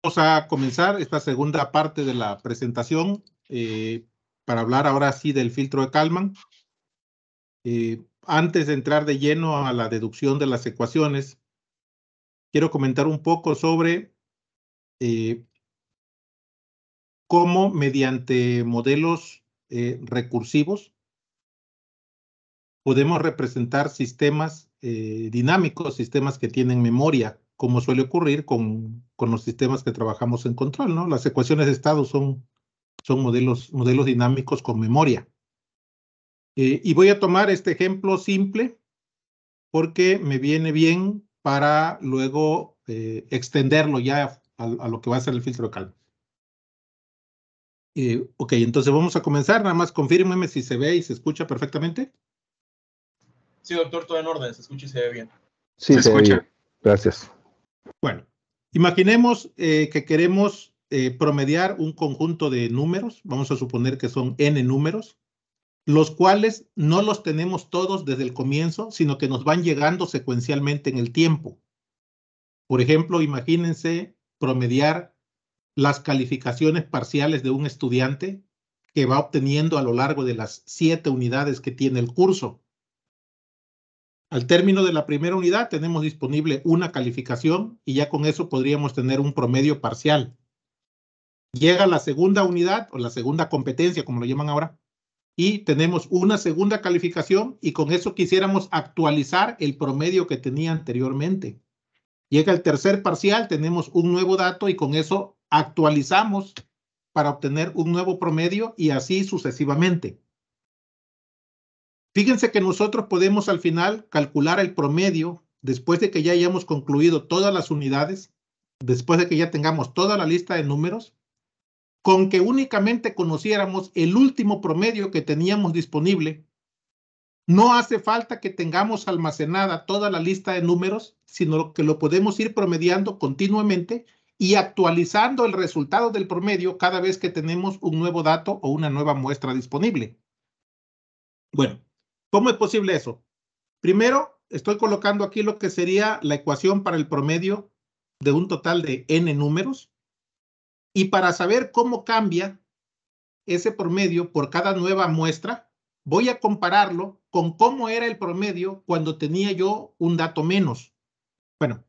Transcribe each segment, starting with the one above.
a comenzar esta segunda parte de la presentación para hablar ahora sí del filtro de Kalman. Antes de entrar de lleno a la deducción de las ecuaciones, quiero comentar un poco sobre cómo mediante modelos recursivos podemos representar sistemas dinámicos, sistemas que tienen memoria, como suele ocurrir con los sistemas que trabajamos en control, ¿no? Las ecuaciones de estado son modelos dinámicos con memoria. Y voy a tomar este ejemplo simple porque me viene bien para luego extenderlo ya a lo que va a ser el filtro de Kalman. Ok, entonces vamos a comenzar. Nada más confírmeme si se ve y se escucha perfectamente. Sí, doctor, todo en orden, se escucha y se ve bien. Sí, se ve bien. Gracias. Bueno, imaginemos que queremos promediar un conjunto de números. Vamos a suponer que son n números, los cuales no los tenemos todos desde el comienzo, sino que nos van llegando secuencialmente en el tiempo. Por ejemplo, imagínense promediar las calificaciones parciales de un estudiante que va obteniendo a lo largo de las 7 unidades que tiene el curso. Al término de la primera unidad tenemos disponible una calificación y ya con eso podríamos tener un promedio parcial. Llega la segunda unidad o la segunda competencia, como lo llaman ahora, y tenemos una segunda calificación y con eso quisiéramos actualizar el promedio que tenía anteriormente. Llega el tercer parcial, tenemos un nuevo dato y con eso actualizamos para obtener un nuevo promedio y así sucesivamente. Fíjense que nosotros podemos al final calcular el promedio después de que ya hayamos concluido todas las unidades, después de que ya tengamos toda la lista de números, con que únicamente conociéramos el último promedio que teníamos disponible. No hace falta que tengamos almacenada toda la lista de números, sino que lo podemos ir promediando continuamente y actualizando el resultado del promedio cada vez que tenemos un nuevo dato o una nueva muestra disponible. Bueno, ¿cómo es posible eso? Primero, estoy colocando aquí lo que sería la ecuación para el promedio de un total de n números. Y para saber cómo cambia ese promedio por cada nueva muestra, voy a compararlo con cómo era el promedio cuando tenía yo un dato menos. Bueno,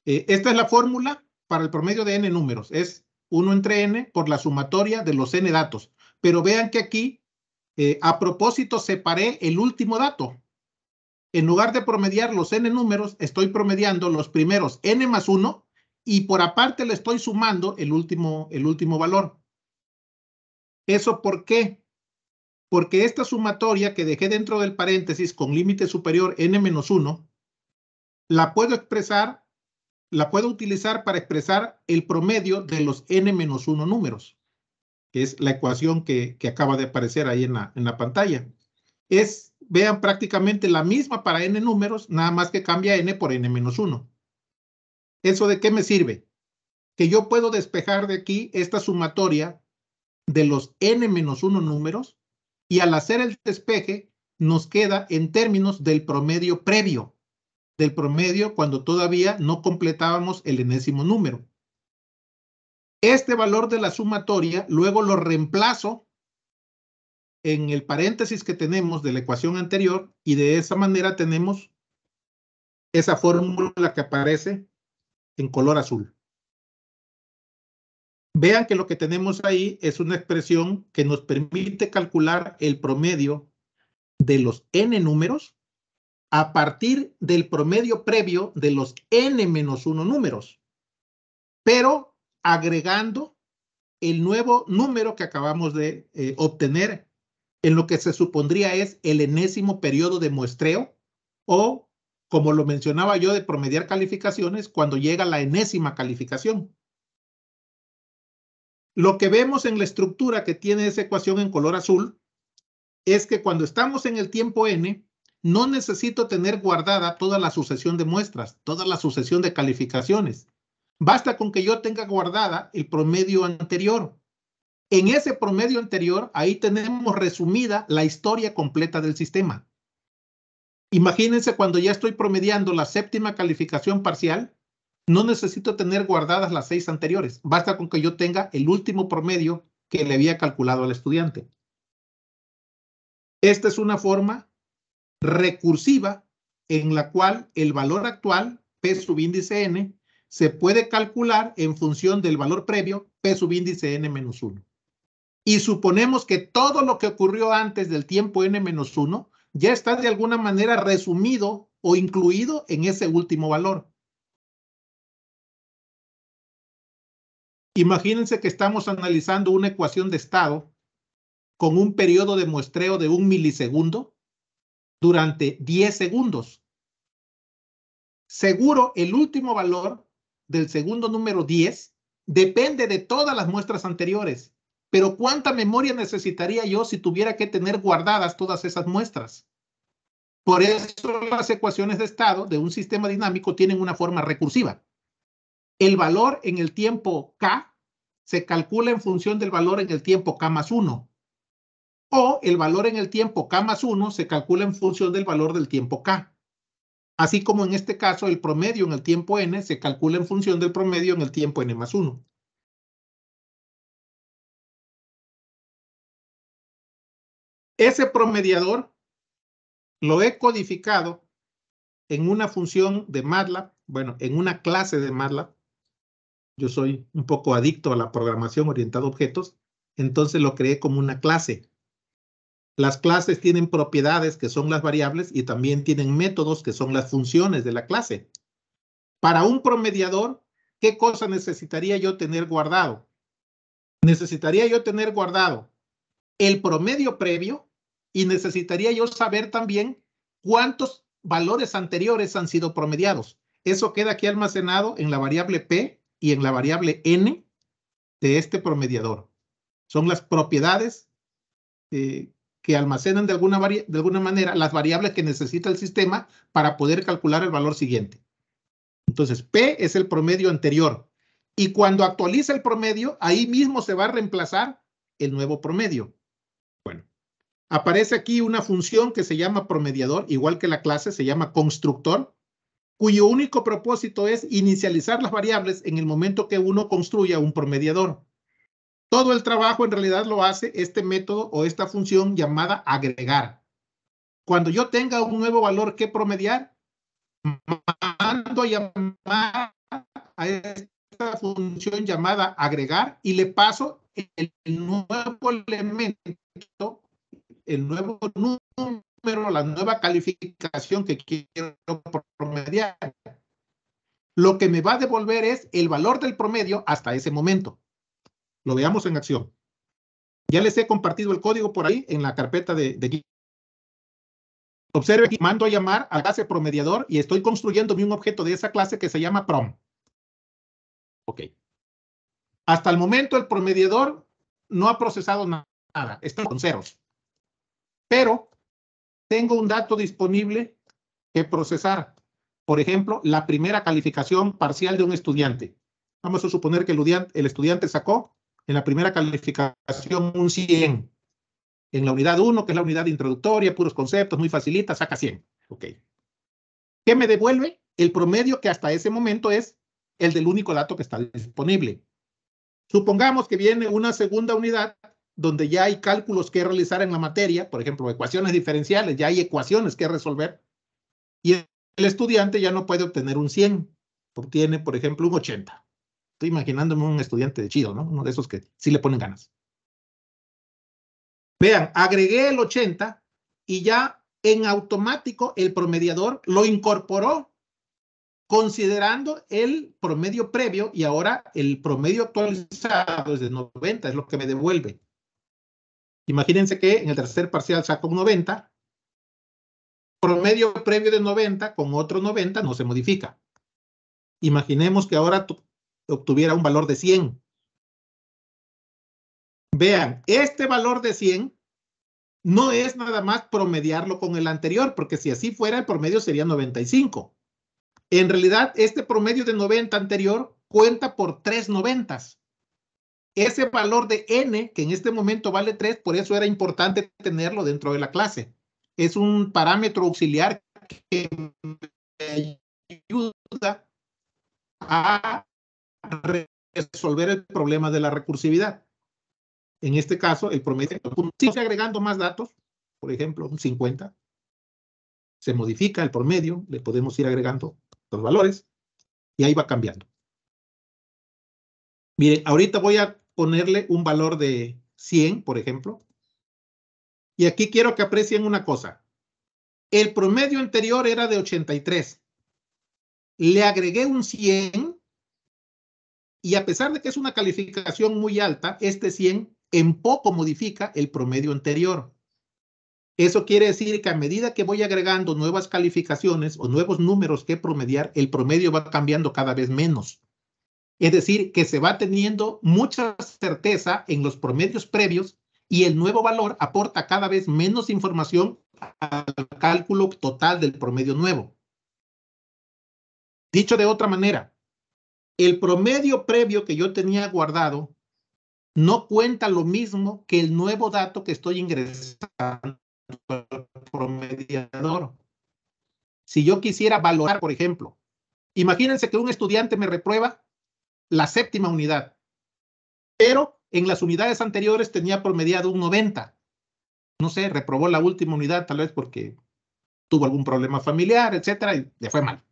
esta es la fórmula para el promedio de n números. Es 1 entre n por la sumatoria de los n datos. Pero vean que aquí, a propósito, separé el último dato. En lugar de promediar los n números, estoy promediando los primeros n más 1 y por aparte le estoy sumando el último valor. ¿Eso por qué? Porque esta sumatoria que dejé dentro del paréntesis con límite superior n menos 1, la puedo utilizar para expresar el promedio de los n menos 1 números, que es la ecuación que acaba de aparecer ahí en la pantalla. Vean, prácticamente la misma para n números, nada más que cambia n por n menos 1. ¿Eso de qué me sirve? Que yo puedo despejar de aquí esta sumatoria de los n menos 1 números y al hacer el despeje nos queda en términos del promedio previo, del promedio cuando todavía no completábamos el enésimo número. Este valor de la sumatoria luego lo reemplazo en el paréntesis que tenemos de la ecuación anterior y de esa manera tenemos esa fórmula que aparece en color azul. Vean que lo que tenemos ahí es una expresión que nos permite calcular el promedio de los n números a partir del promedio previo de los n menos 1 números, pero agregando el nuevo número que acabamos de obtener en lo que se supondría es el enésimo periodo de muestreo o, como lo mencionaba yo, de promediar calificaciones cuando llega la enésima calificación. Lo que vemos en la estructura que tiene esa ecuación en color azul es que cuando estamos en el tiempo n, no necesito tener guardada toda la sucesión de muestras, toda la sucesión de calificaciones. Basta con que yo tenga guardada el promedio anterior. En ese promedio anterior, ahí tenemos resumida la historia completa del sistema. Imagínense cuando ya estoy promediando la séptima calificación parcial, No necesito tener guardadas las 6 anteriores. Basta con que yo tenga el último promedio que le había calculado al estudiante. Esta es una forma recursiva en la cual el valor actual, P subíndice N, se puede calcular en función del valor previo, P subíndice N menos 1. Y suponemos que todo lo que ocurrió antes del tiempo N menos 1 ya está de alguna manera resumido o incluido en ese último valor. Imagínense que estamos analizando una ecuación de estado con un periodo de muestreo de 1 milisegundo durante 10 segundos. Seguro, el último valor del segundo número 10 depende de todas las muestras anteriores. Pero ¿cuánta memoria necesitaría yo si tuviera que tener guardadas todas esas muestras? Por eso las ecuaciones de estado de un sistema dinámico tienen una forma recursiva. El valor en el tiempo K se calcula en función del valor en el tiempo K más 1. O el valor en el tiempo K más 1 se calcula en función del valor del tiempo K. Así como en este caso el promedio en el tiempo N se calcula en función del promedio en el tiempo N más 1. Ese promediador lo he codificado en una función de MATLAB, bueno, en una clase de MATLAB. Yo soy un poco adicto a la programación orientada a objetos, entonces lo creé como una clase. Las clases tienen propiedades que son las variables y también tienen métodos que son las funciones de la clase. Para un promediador, ¿qué cosa necesitaría yo tener guardado? Necesitaría yo tener guardado el promedio previo y necesitaría yo saber también cuántos valores anteriores han sido promediados. Eso queda aquí almacenado en la variable P y en la variable N de este promediador. Son las propiedades que almacenan de alguna manera las variables que necesita el sistema para poder calcular el valor siguiente. Entonces, P es el promedio anterior. Y cuando actualiza el promedio, ahí mismo se va a reemplazar el nuevo promedio. Bueno, aparece aquí una función que se llama promediador, igual que la clase, se llama constructor, cuyo único propósito es inicializar las variables en el momento que uno construya un promediador. Todo el trabajo en realidad lo hace este método o esta función llamada agregar. Cuando yo tenga un nuevo valor que promediar, mando a llamar a esta función llamada agregar y le paso el nuevo elemento, el nuevo número, la nueva calificación que quiero promediar. Lo que me va a devolver es el valor del promedio hasta ese momento. Lo veamos en acción. Ya les he compartido el código por ahí en la carpeta de observe aquí, mando a llamar a la clase promediador y estoy construyéndome un objeto de esa clase que se llama prom. Ok. Hasta el momento el promediador no ha procesado nada, está con ceros. Pero tengo un dato disponible que procesar. Por ejemplo, la primera calificación parcial de un estudiante. Vamos a suponer que el estudiante sacó en la primera calificación un 100. En la unidad 1, que es la unidad introductoria, puros conceptos, muy facilita, saca 100. Ok. ¿Qué me devuelve? El promedio que hasta ese momento es el del único dato que está disponible. Supongamos que viene una segunda unidad donde ya hay cálculos que realizar en la materia, por ejemplo, ecuaciones diferenciales, ya hay ecuaciones que resolver, y el estudiante ya no puede obtener un 100, obtiene, por ejemplo, un 80. Estoy imaginándome un estudiante de chido, ¿no? Uno de esos que sí le ponen ganas. Vean, agregué el 80 y ya en automático el promediador lo incorporó considerando el promedio previo y ahora el promedio actualizado es de 90, es lo que me devuelve. Imagínense que en el tercer parcial saco un 90, promedio previo de 90 con otro 90 no se modifica. Imaginemos que ahora obtuviera un valor de 100. Vean, este valor de 100 no es nada más promediarlo con el anterior, porque si así fuera, el promedio sería 95. En realidad, este promedio de 90 anterior cuenta por 3 noventas. Ese valor de n, que en este momento vale 3, por eso era importante tenerlo dentro de la clase. Es un parámetro auxiliar que me ayuda a resolver el problema de la recursividad. En este caso, el promedio, si estoy agregando más datos, por ejemplo, un 50, se modifica el promedio, le podemos ir agregando los valores y ahí va cambiando. Miren, ahorita voy a ponerle un valor de 100, por ejemplo. Y aquí quiero que aprecien una cosa. El promedio anterior era de 83. Le agregué un 100 y a pesar de que es una calificación muy alta, este 100 en poco modifica el promedio anterior. Eso quiere decir que a medida que voy agregando nuevas calificaciones o nuevos números que promediar, el promedio va cambiando cada vez menos. Es decir, que se va teniendo mucha certeza en los promedios previos y el nuevo valor aporta cada vez menos información al cálculo total del promedio nuevo. Dicho de otra manera, el promedio previo que yo tenía guardado no cuenta lo mismo que el nuevo dato que estoy ingresando al promediador. Si yo quisiera valorar, por ejemplo, imagínense que un estudiante me reprueba la 7ª unidad, pero en las unidades anteriores tenía promediado un 90. No sé, reprobó la última unidad tal vez porque tuvo algún problema familiar, etcétera, y le fue mal.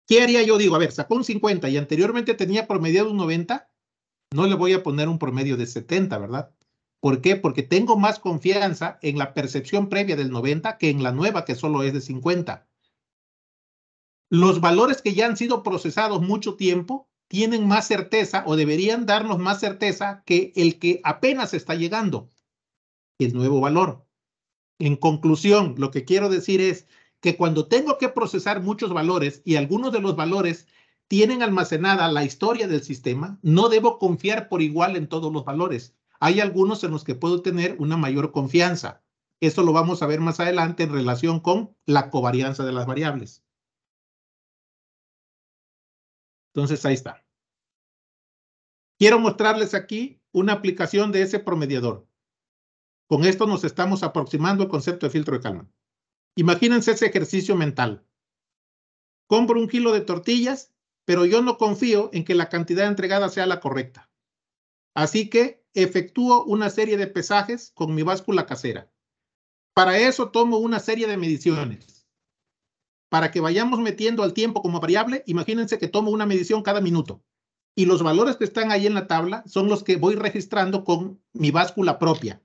¿Qué haría yo? Digo, a ver, sacó un 50 y anteriormente tenía promediado un 90, no le voy a poner un promedio de 70, ¿verdad? ¿Por qué? Porque tengo más confianza en la percepción previa del 90 que en la nueva que solo es de 50. Los valores que ya han sido procesados mucho tiempo tienen más certeza o deberían darnos más certeza que el que apenas está llegando, el nuevo valor. En conclusión, lo que quiero decir es que cuando tengo que procesar muchos valores y algunos de los valores tienen almacenada la historia del sistema, no debo confiar por igual en todos los valores. Hay algunos en los que puedo tener una mayor confianza. Eso lo vamos a ver más adelante en relación con la covarianza de las variables. Entonces, ahí está. Quiero mostrarles aquí una aplicación de ese promediador. Con esto nos estamos aproximando al concepto de filtro de Kalman. Imagínense ese ejercicio mental. Compro 1 kilo de tortillas, pero yo no confío en que la cantidad entregada sea la correcta. Así que efectúo una serie de pesajes con mi báscula casera. Para eso tomo una serie de mediciones. Para que vayamos metiendo al tiempo como variable, imagínense que tomo una medición cada minuto. Y los valores que están ahí en la tabla son los que voy registrando con mi báscula propia.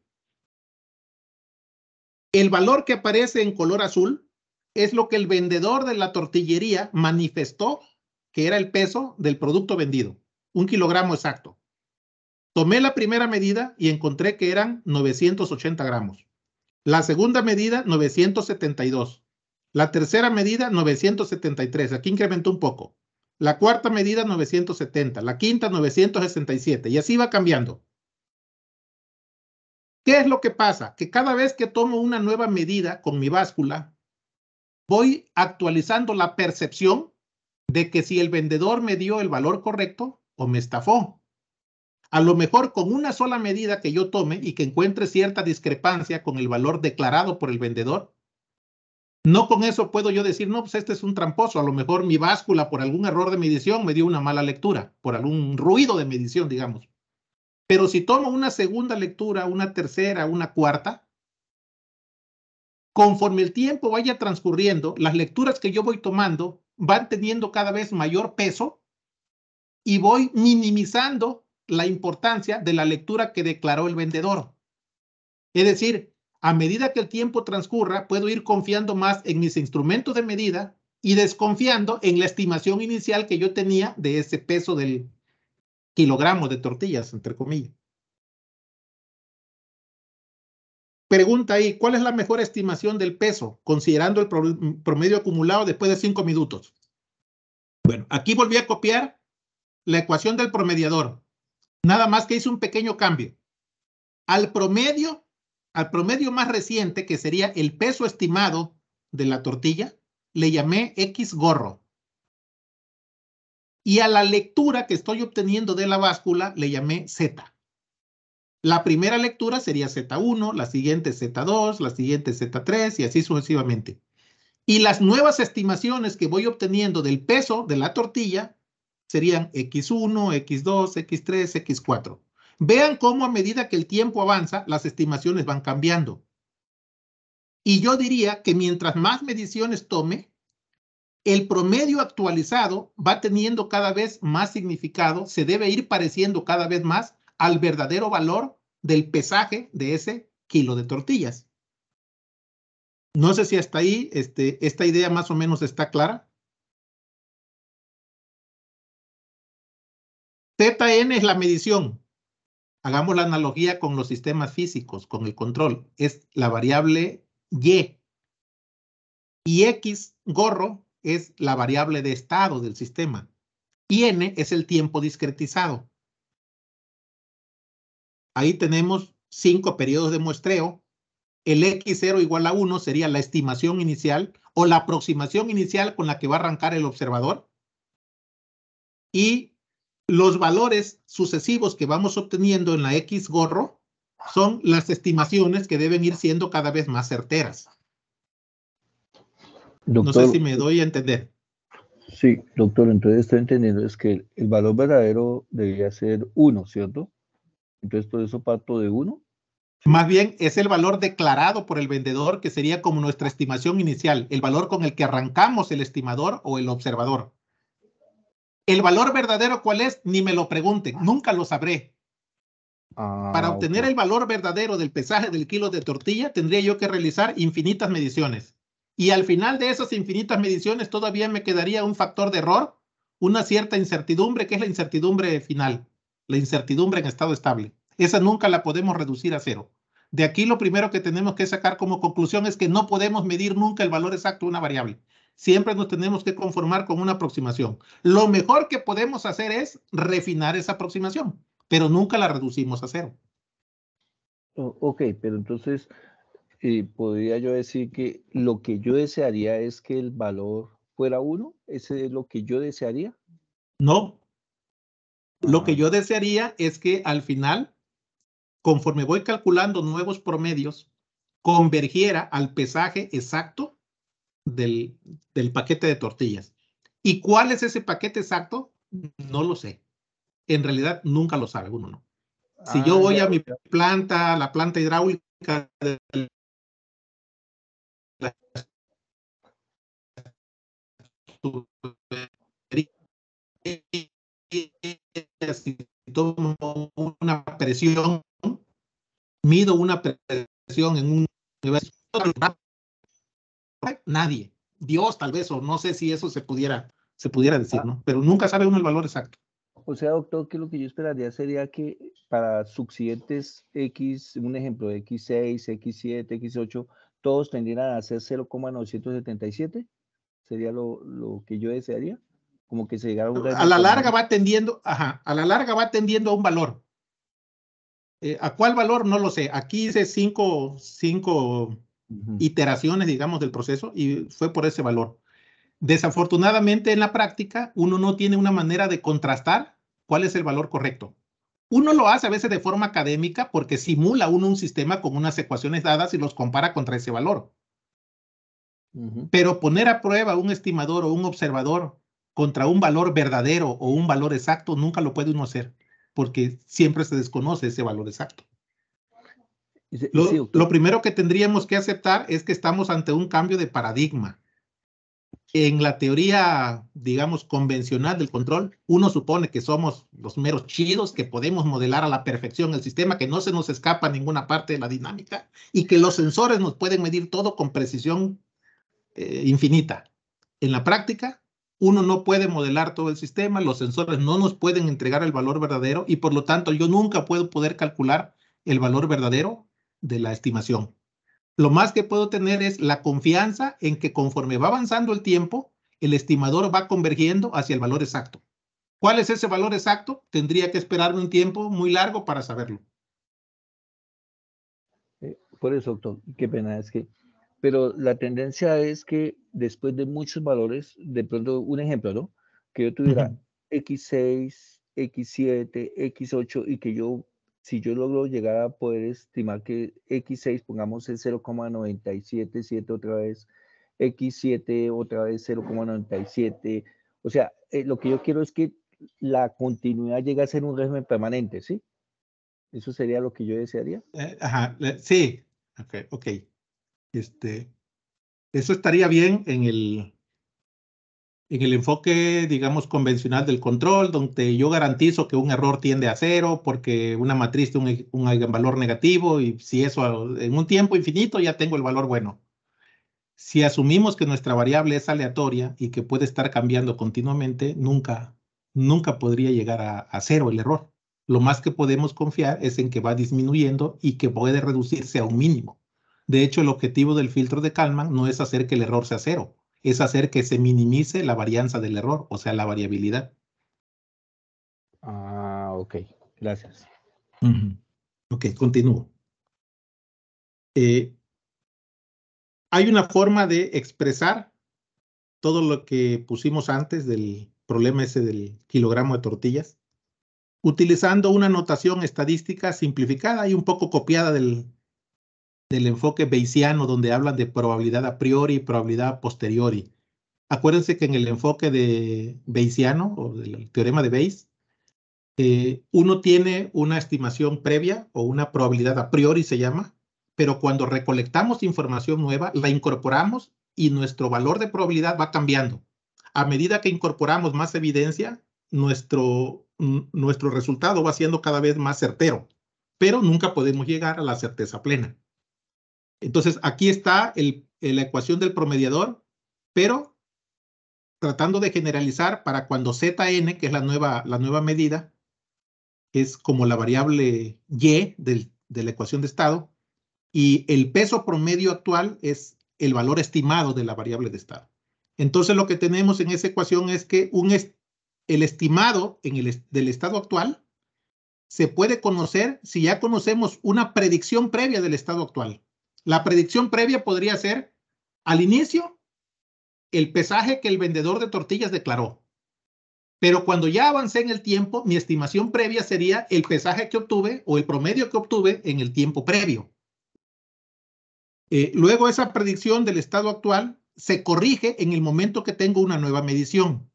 El valor que aparece en color azul es lo que el vendedor de la tortillería manifestó que era el peso del producto vendido, 1 kilogramo exacto. Tomé la primera medida y encontré que eran 980 gramos. La segunda medida, 972. La tercera medida, 973. Aquí incrementó un poco. La cuarta medida, 970. La quinta, 967. Y así va cambiando. ¿Qué es lo que pasa? Que cada vez que tomo una nueva medida con mi báscula, voy actualizando la percepción de que si el vendedor me dio el valor correcto o me estafó. A lo mejor con una sola medida que yo tome y que encuentre cierta discrepancia con el valor declarado por el vendedor, no con eso puedo yo decir, no, pues este es un tramposo. A lo mejor mi báscula por algún error de medición me dio una mala lectura, por algún ruido de medición, digamos. Pero si tomo una segunda lectura, una tercera, una cuarta, conforme el tiempo vaya transcurriendo, las lecturas que yo voy tomando van teniendo cada vez mayor peso y voy minimizando la importancia de la lectura que declaró el vendedor. Es decir, a medida que el tiempo transcurra, puedo ir confiando más en mis instrumentos de medida y desconfiando en la estimación inicial que yo tenía de ese peso del kilogramo de tortillas, entre comillas. Pregunta ahí, ¿cuál es la mejor estimación del peso, considerando el promedio acumulado después de 5 minutos? Bueno, aquí volví a copiar la ecuación del promediador. Nada más que hice un pequeño cambio. Al promedio más reciente, que sería el peso estimado de la tortilla, le llamé X gorro. Y a la lectura que estoy obteniendo de la báscula le llamé Z. La primera lectura sería Z1, la siguiente Z2, la siguiente Z3 y así sucesivamente. Y las nuevas estimaciones que voy obteniendo del peso de la tortilla serían X1, X2, X3, X4. Vean cómo a medida que el tiempo avanza, las estimaciones van cambiando. Y yo diría que mientras más mediciones tome, el promedio actualizado va teniendo cada vez más significado, se debe ir pareciendo cada vez más al verdadero valor del pesaje de ese kilo de tortillas. No sé si hasta ahí esta idea más o menos está clara. ZN es la medición. Hagamos la analogía con los sistemas físicos, con el control. Es la variable Y. Y X, gorro, es la variable de estado del sistema. Y N es el tiempo discretizado. Ahí tenemos 5 periodos de muestreo. El X0 igual a 1 sería la estimación inicial o la aproximación inicial con la que va a arrancar el observador. Y los valores sucesivos que vamos obteniendo en la X gorro son las estimaciones que deben ir siendo cada vez más certeras. Doctor, no sé si me doy a entender. Sí, doctor, entonces estoy entendiendo es que el valor verdadero debería ser 1, ¿cierto? Entonces por eso parto de 1. ¿Sí? Más bien es el valor declarado por el vendedor, que sería como nuestra estimación inicial, el valor con el que arrancamos el estimador o el observador. El valor verdadero, ¿cuál es? Ni me lo pregunten, nunca lo sabré. Para obtener el valor verdadero del pesaje del kilo de tortilla, tendría yo que realizar infinitas mediciones. Y al final de esas infinitas mediciones todavía me quedaría un factor de error, una cierta incertidumbre, que es la incertidumbre final, la incertidumbre en estado estable. Esa nunca la podemos reducir a cero. De aquí lo primero que tenemos que sacar como conclusión es que no podemos medir nunca el valor exacto de una variable. Siempre nos tenemos que conformar con una aproximación. Lo mejor que podemos hacer es refinar esa aproximación, pero nunca la reducimos a cero. Ok, pero entonces podría yo decir que lo que yo desearía es que el valor fuera 1, ¿ese es lo que yo desearía? No. Lo que yo desearía es que al final, conforme voy calculando nuevos promedios, convergiera al pesaje exacto del paquete de tortillas. ¿Y cuál es ese paquete exacto? No lo sé. En realidad nunca lo sabe uno, ¿no? Si yo voy a mi planta, la planta hidráulica de la si tomo una presión, mido una presión en un universo, nadie, Dios tal vez, o no sé si eso se pudiera decir, ¿no? Pero nunca sabe uno el valor exacto. O sea, doctor, que lo que yo esperaría sería que para subsiguientes X, un ejemplo, X6, X7, X8, todos tendieran a ser 0,977. ¿Sería lo que yo desearía? Como que se llegara a un A la larga va tendiendo, a la larga va tendiendo a un valor. ¿A cuál valor? No lo sé. Aquí hice cinco iteraciones, digamos, del proceso y fue por ese valor. Desafortunadamente, en la práctica, uno no tiene una manera de contrastar cuál es el valor correcto. Uno lo hace a veces de forma académica porque simula uno un sistema con unas ecuaciones dadas y los compara contra ese valor. Pero poner a prueba un estimador o un observador contra un valor verdadero o un valor exacto, nunca lo puede uno hacer, porque siempre se desconoce ese valor exacto. Lo primero que tendríamos que aceptar es que estamos ante un cambio de paradigma. En la teoría, digamos, convencional del control, uno supone que somos los meros chidos, que podemos modelar a la perfección el sistema, que no se nos escapa ninguna parte de la dinámica y que los sensores nos pueden medir todo con precisión infinita. En la práctica, uno no puede modelar todo el sistema, los sensores no nos pueden entregar el valor verdadero y por lo tanto yo nunca puedo poder calcular el valor verdadero de la estimación. Lo más que puedo tener es la confianza en que conforme va avanzando el tiempo, el estimador va convergiendo hacia el valor exacto. ¿Cuál es ese valor exacto? Tendría que esperarme un tiempo muy largo para saberlo. Por eso, doctor, qué pena, es que, pero la tendencia es que después de muchos valores, de pronto, un ejemplo, ¿no? Que yo tuviera X6, X7, X8 y que yo, si yo logro llegar a poder estimar que X6, pongamos el 0,977 otra vez, X7 otra vez 0,97. O sea, lo que yo quiero es que la continuidad llegue a ser un régimen permanente, ¿sí? Eso sería lo que yo desearía. Sí, ok. Eso estaría bien en el enfoque, digamos, convencional del control, donde yo garantizo que un error tiende a cero porque una matriz tiene un eigenvalor negativo y si eso en un tiempo infinito ya tengo el valor bueno. Si asumimos que nuestra variable es aleatoria y que puede estar cambiando continuamente, nunca podría llegar a cero el error. Lo más que podemos confiar es en que va disminuyendo y que puede reducirse a un mínimo. De hecho, el objetivo del filtro de Kalman no es hacer que el error sea cero, es hacer que se minimice la varianza del error, o sea, la variabilidad. Ah, ok. Gracias. Ok, continúo. Hay una forma de expresar todo lo que pusimos antes del problema ese del kilogramo de tortillas, utilizando una notación estadística simplificada y un poco copiada del enfoque bayesiano, donde hablan de probabilidad a priori y probabilidad a posteriori. Acuérdense que en el enfoque de bayesiano, o del teorema de Bayes, uno tiene una estimación previa o una probabilidad a priori se llama, pero cuando recolectamos información nueva, la incorporamos y nuestro valor de probabilidad va cambiando. A medida que incorporamos más evidencia, nuestro resultado va siendo cada vez más certero, pero nunca podemos llegar a la certeza plena. Entonces, aquí está la ecuación del promediador, pero tratando de generalizar para cuando Zn, que es la nueva medida, es como la variable y de la ecuación de estado, y el peso promedio actual es el valor estimado de la variable de estado. Entonces lo que tenemos en esa ecuación es que el estimado del estado actual se puede conocer si ya conocemos una predicción previa del estado actual. La predicción previa podría ser, al inicio, el pesaje que el vendedor de tortillas declaró. Pero cuando ya avancé en el tiempo, mi estimación previa sería el pesaje que obtuve o el promedio que obtuve en el tiempo previo. Luego esa predicción del estado actual se corrige en el momento que tengo una nueva medición.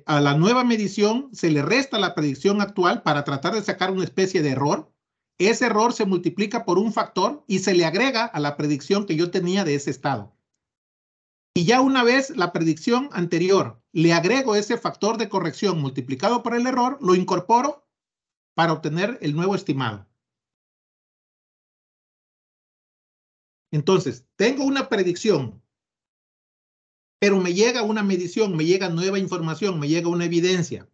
A la nueva medición se le resta la predicción actual para tratar de sacar una especie de error. Ese error se multiplica por un factor y se le agrega a la predicción que yo tenía de ese estado. Y ya una vez la predicción anterior le agrego ese factor de corrección multiplicado por el error, lo incorporo para obtener el nuevo estimado. Entonces, tengo una predicción, pero me llega una medición, me llega nueva información, me llega una evidencia.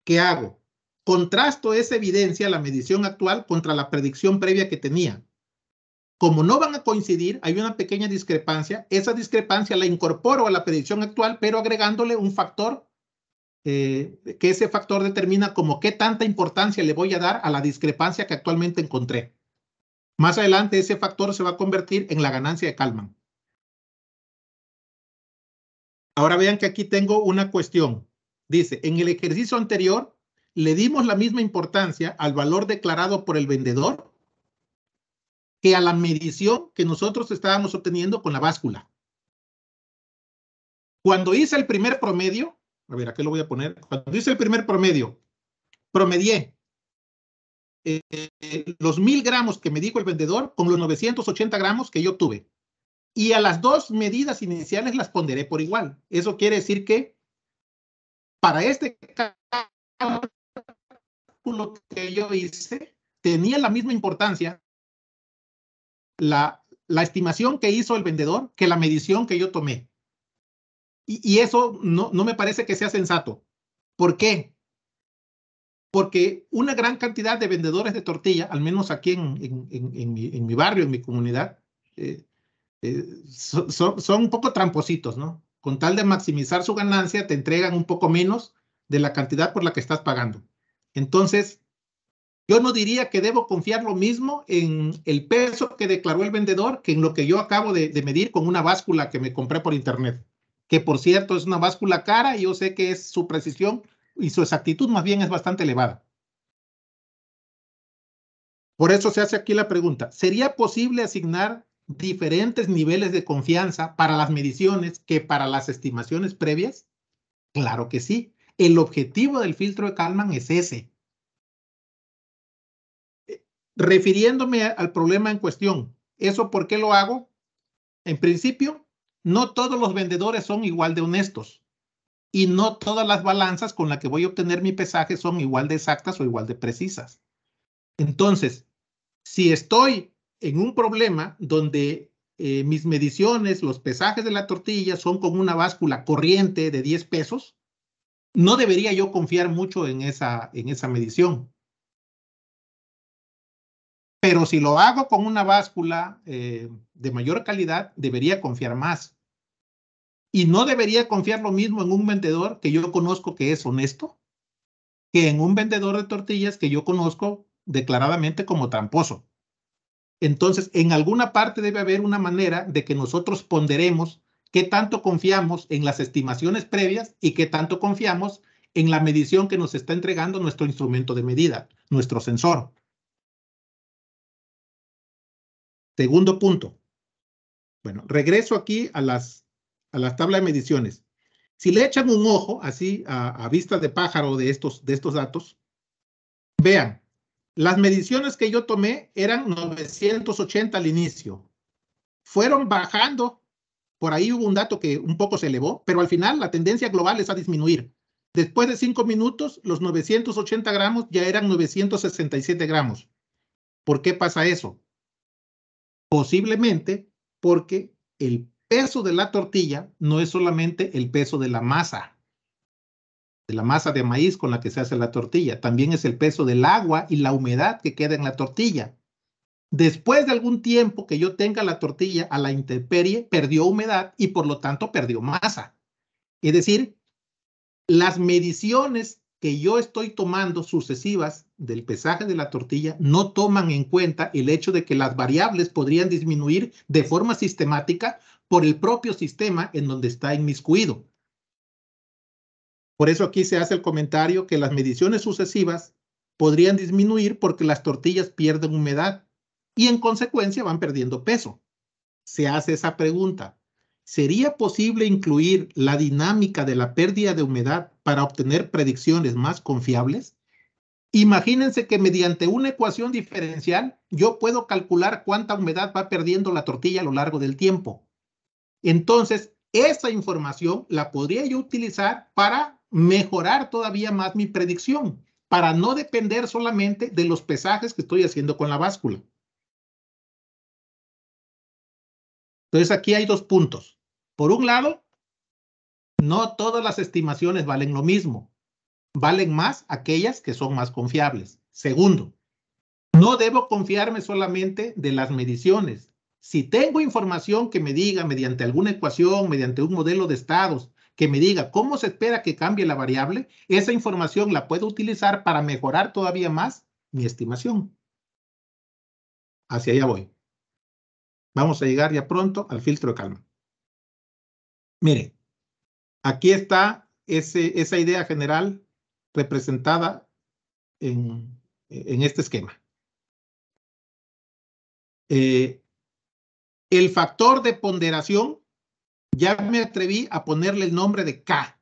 ¿Qué hago? Contrasto esa evidencia, la medición actual, contra la predicción previa que tenía. Como no van a coincidir, hay una pequeña discrepancia. Esa discrepancia la incorporo a la predicción actual, pero agregándole un factor, que ese factor determina como qué tanta importancia le voy a dar a la discrepancia que actualmente encontré. Más adelante ese factor se va a convertir en la ganancia de Kalman. Ahora vean que aquí tengo una cuestión. Dice, en el ejercicio anterior le dimos la misma importancia al valor declarado por el vendedor que a la medición que nosotros estábamos obteniendo con la báscula. Cuando hice el primer promedio, a ver, aquí lo voy a poner, cuando hice el primer promedio, promedié los 1000 gramos que me dijo el vendedor con los 980 gramos que yo obtuve. Y a las dos medidas iniciales las ponderé por igual. Eso quiere decir que para este cálculo que yo hice, tenía la misma importancia la estimación que hizo el vendedor que la medición que yo tomé. Y eso no me parece que sea sensato. ¿Por qué? Porque una gran cantidad de vendedores de tortilla, al menos aquí en mi barrio, en mi comunidad, son un poco trampositos, ¿no? Con tal de maximizar su ganancia, te entregan un poco menos de la cantidad por la que estás pagando. Entonces, yo no diría que debo confiar lo mismo en el peso que declaró el vendedor que en lo que yo acabo de medir con una báscula que me compré por internet, que por cierto es una báscula cara y yo sé que su precisión y su exactitud más bien es bastante elevada. Por eso se hace aquí la pregunta, ¿sería posible asignar diferentes niveles de confianza para las mediciones que para las estimaciones previas? Claro que sí. El objetivo del filtro de Kalman es ese. Refiriéndome al problema en cuestión, ¿eso por qué lo hago? En principio, no todos los vendedores son igual de honestos y no todas las balanzas con las que voy a obtener mi pesaje son igual de exactas o igual de precisas. Entonces, si estoy en un problema donde mis mediciones, los pesajes de la tortilla son con una báscula corriente de 10 pesos, no debería yo confiar mucho en esa medición. Pero si lo hago con una báscula de mayor calidad, debería confiar más. Y no debería confiar lo mismo en un vendedor que yo conozco que es honesto, que en un vendedor de tortillas que yo conozco declaradamente como tramposo. Entonces, en alguna parte debe haber una manera de que nosotros ponderemos qué tanto confiamos en las estimaciones previas y qué tanto confiamos en la medición que nos está entregando nuestro instrumento de medida, nuestro sensor. Segundo punto. Bueno, regreso aquí a las tablas de mediciones. Si le echan un ojo así a vista de pájaro de estos datos, vean, las mediciones que yo tomé eran 980 al inicio. Fueron bajando, por ahí hubo un dato que un poco se elevó, pero al final la tendencia global es a disminuir. Después de 5 minutos, los 980 gramos ya eran 967 gramos. ¿Por qué pasa eso? Posiblemente porque el peso de la tortilla no es solamente el peso de la masa de maíz con la que se hace la tortilla, también es el peso del agua y la humedad que queda en la tortilla. Después de algún tiempo que yo tenga la tortilla a la intemperie, perdió humedad y por lo tanto perdió masa. Es decir, las mediciones que yo estoy tomando sucesivas del pesaje de la tortilla no toman en cuenta el hecho de que las variables podrían disminuir de forma sistemática por el propio sistema en donde está inmiscuido. Por eso aquí se hace el comentario que las mediciones sucesivas podrían disminuir porque las tortillas pierden humedad y en consecuencia van perdiendo peso. Se hace esa pregunta. ¿Sería posible incluir la dinámica de la pérdida de humedad para obtener predicciones más confiables? Imagínense que mediante una ecuación diferencial yo puedo calcular cuánta humedad va perdiendo la tortilla a lo largo del tiempo. Entonces, esa información la podría yo utilizar para mejorar todavía más mi predicción, para no depender solamente de los pesajes que estoy haciendo con la báscula. Entonces, aquí hay dos puntos. Por un lado, no todas las estimaciones valen lo mismo. Valen más aquellas que son más confiables. Segundo, no debo confiarme solamente de las mediciones. Si tengo información que me diga mediante alguna ecuación, mediante un modelo de estados, que me diga cómo se espera que cambie la variable, esa información la puedo utilizar para mejorar todavía más mi estimación. Hacia allá voy. Vamos a llegar ya pronto al filtro de Kalman. Mire, aquí está esa idea general representada en este esquema. El factor de ponderación, ya me atreví a ponerle el nombre de K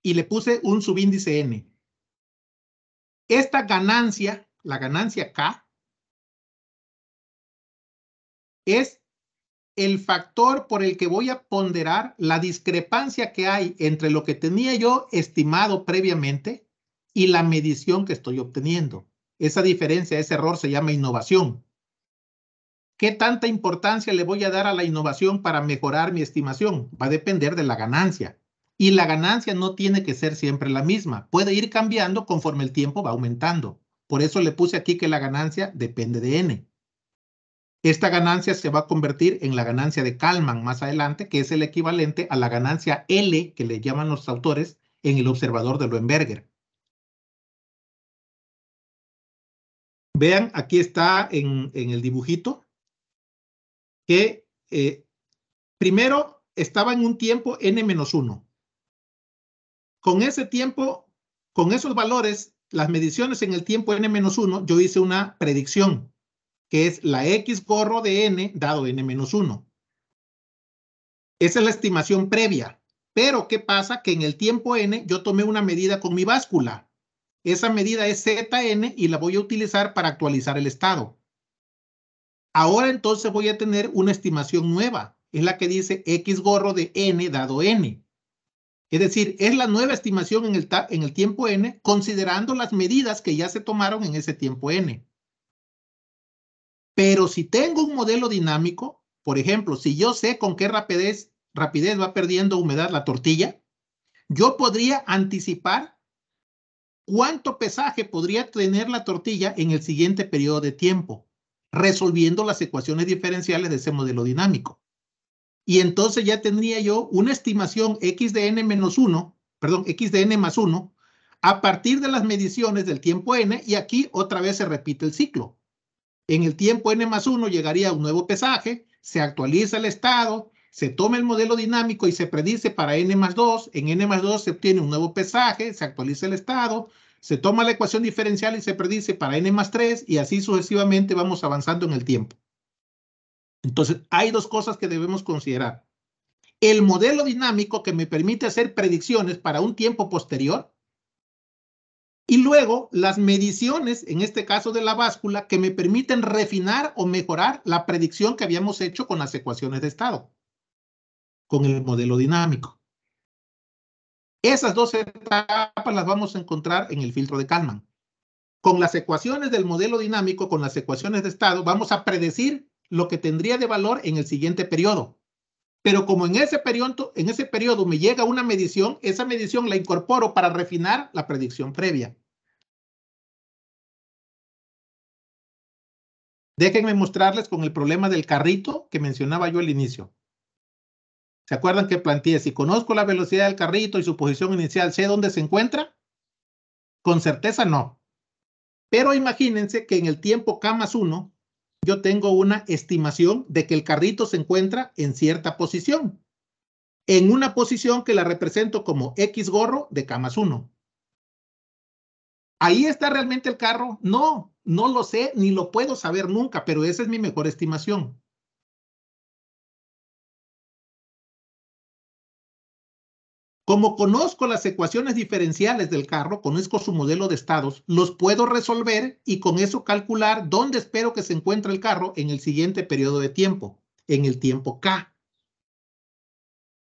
y le puse un subíndice N. Esta ganancia, la ganancia K, es el factor por el que voy a ponderar la discrepancia que hay entre lo que tenía yo estimado previamente y la medición que estoy obteniendo. Esa diferencia, ese error se llama innovación. ¿Qué tanta importancia le voy a dar a la innovación para mejorar mi estimación? Va a depender de la ganancia. Y la ganancia no tiene que ser siempre la misma. Puede ir cambiando conforme el tiempo va aumentando. Por eso le puse aquí que la ganancia depende de N. Esta ganancia se va a convertir en la ganancia de Kalman más adelante, que es el equivalente a la ganancia L, que le llaman los autores, en el observador de Loenberger. Vean, aquí está en el dibujito, que primero estaba en un tiempo n-1. Con ese tiempo, con esos valores, las mediciones en el tiempo n-1, yo hice una predicción que es la X gorro de N dado N menos 1. Esa es la estimación previa. Pero, ¿qué pasa? Que en el tiempo N yo tomé una medida con mi báscula. Esa medida es ZN y la voy a utilizar para actualizar el estado. Ahora entonces voy a tener una estimación nueva. Es la que dice X gorro de N dado N. Es decir, es la nueva estimación en el tiempo N, considerando las medidas que ya se tomaron en ese tiempo N. Pero si tengo un modelo dinámico, por ejemplo, si yo sé con qué rapidez va perdiendo humedad la tortilla, yo podría anticipar cuánto pesaje podría tener la tortilla en el siguiente periodo de tiempo, resolviendo las ecuaciones diferenciales de ese modelo dinámico. Y entonces ya tendría yo una estimación X de N menos 1, perdón, X de N más 1, a partir de las mediciones del tiempo N, y aquí otra vez se repite el ciclo. En el tiempo N más 1 llegaría un nuevo pesaje, se actualiza el estado, se toma el modelo dinámico y se predice para N más 2. En N más 2 se obtiene un nuevo pesaje, se actualiza el estado, se toma la ecuación diferencial y se predice para N más 3 y así sucesivamente vamos avanzando en el tiempo. Entonces, hay dos cosas que debemos considerar. El modelo dinámico que me permite hacer predicciones para un tiempo posterior y luego las mediciones, en este caso de la báscula, que me permiten refinar o mejorar la predicción que habíamos hecho con las ecuaciones de estado, con el modelo dinámico. Esas dos etapas las vamos a encontrar en el filtro de Kalman. Con las ecuaciones del modelo dinámico, con las ecuaciones de estado, vamos a predecir lo que tendría de valor en el siguiente periodo. Pero como en ese periodo me llega una medición, esa medición la incorporo para refinar la predicción previa. Déjenme mostrarles con el problema del carrito que mencionaba yo al inicio. ¿Se acuerdan que planteé? Si conozco la velocidad del carrito y su posición inicial, ¿sé dónde se encuentra? Con certeza no. Pero imagínense que en el tiempo K más 1, yo tengo una estimación de que el carrito se encuentra en cierta posición. En una posición que la represento como X gorro de K más 1. ¿Ahí está realmente el carro? No, no lo sé ni lo puedo saber nunca, pero esa es mi mejor estimación. Como conozco las ecuaciones diferenciales del carro, conozco su modelo de estados, los puedo resolver y con eso calcular dónde espero que se encuentre el carro en el siguiente periodo de tiempo, en el tiempo K.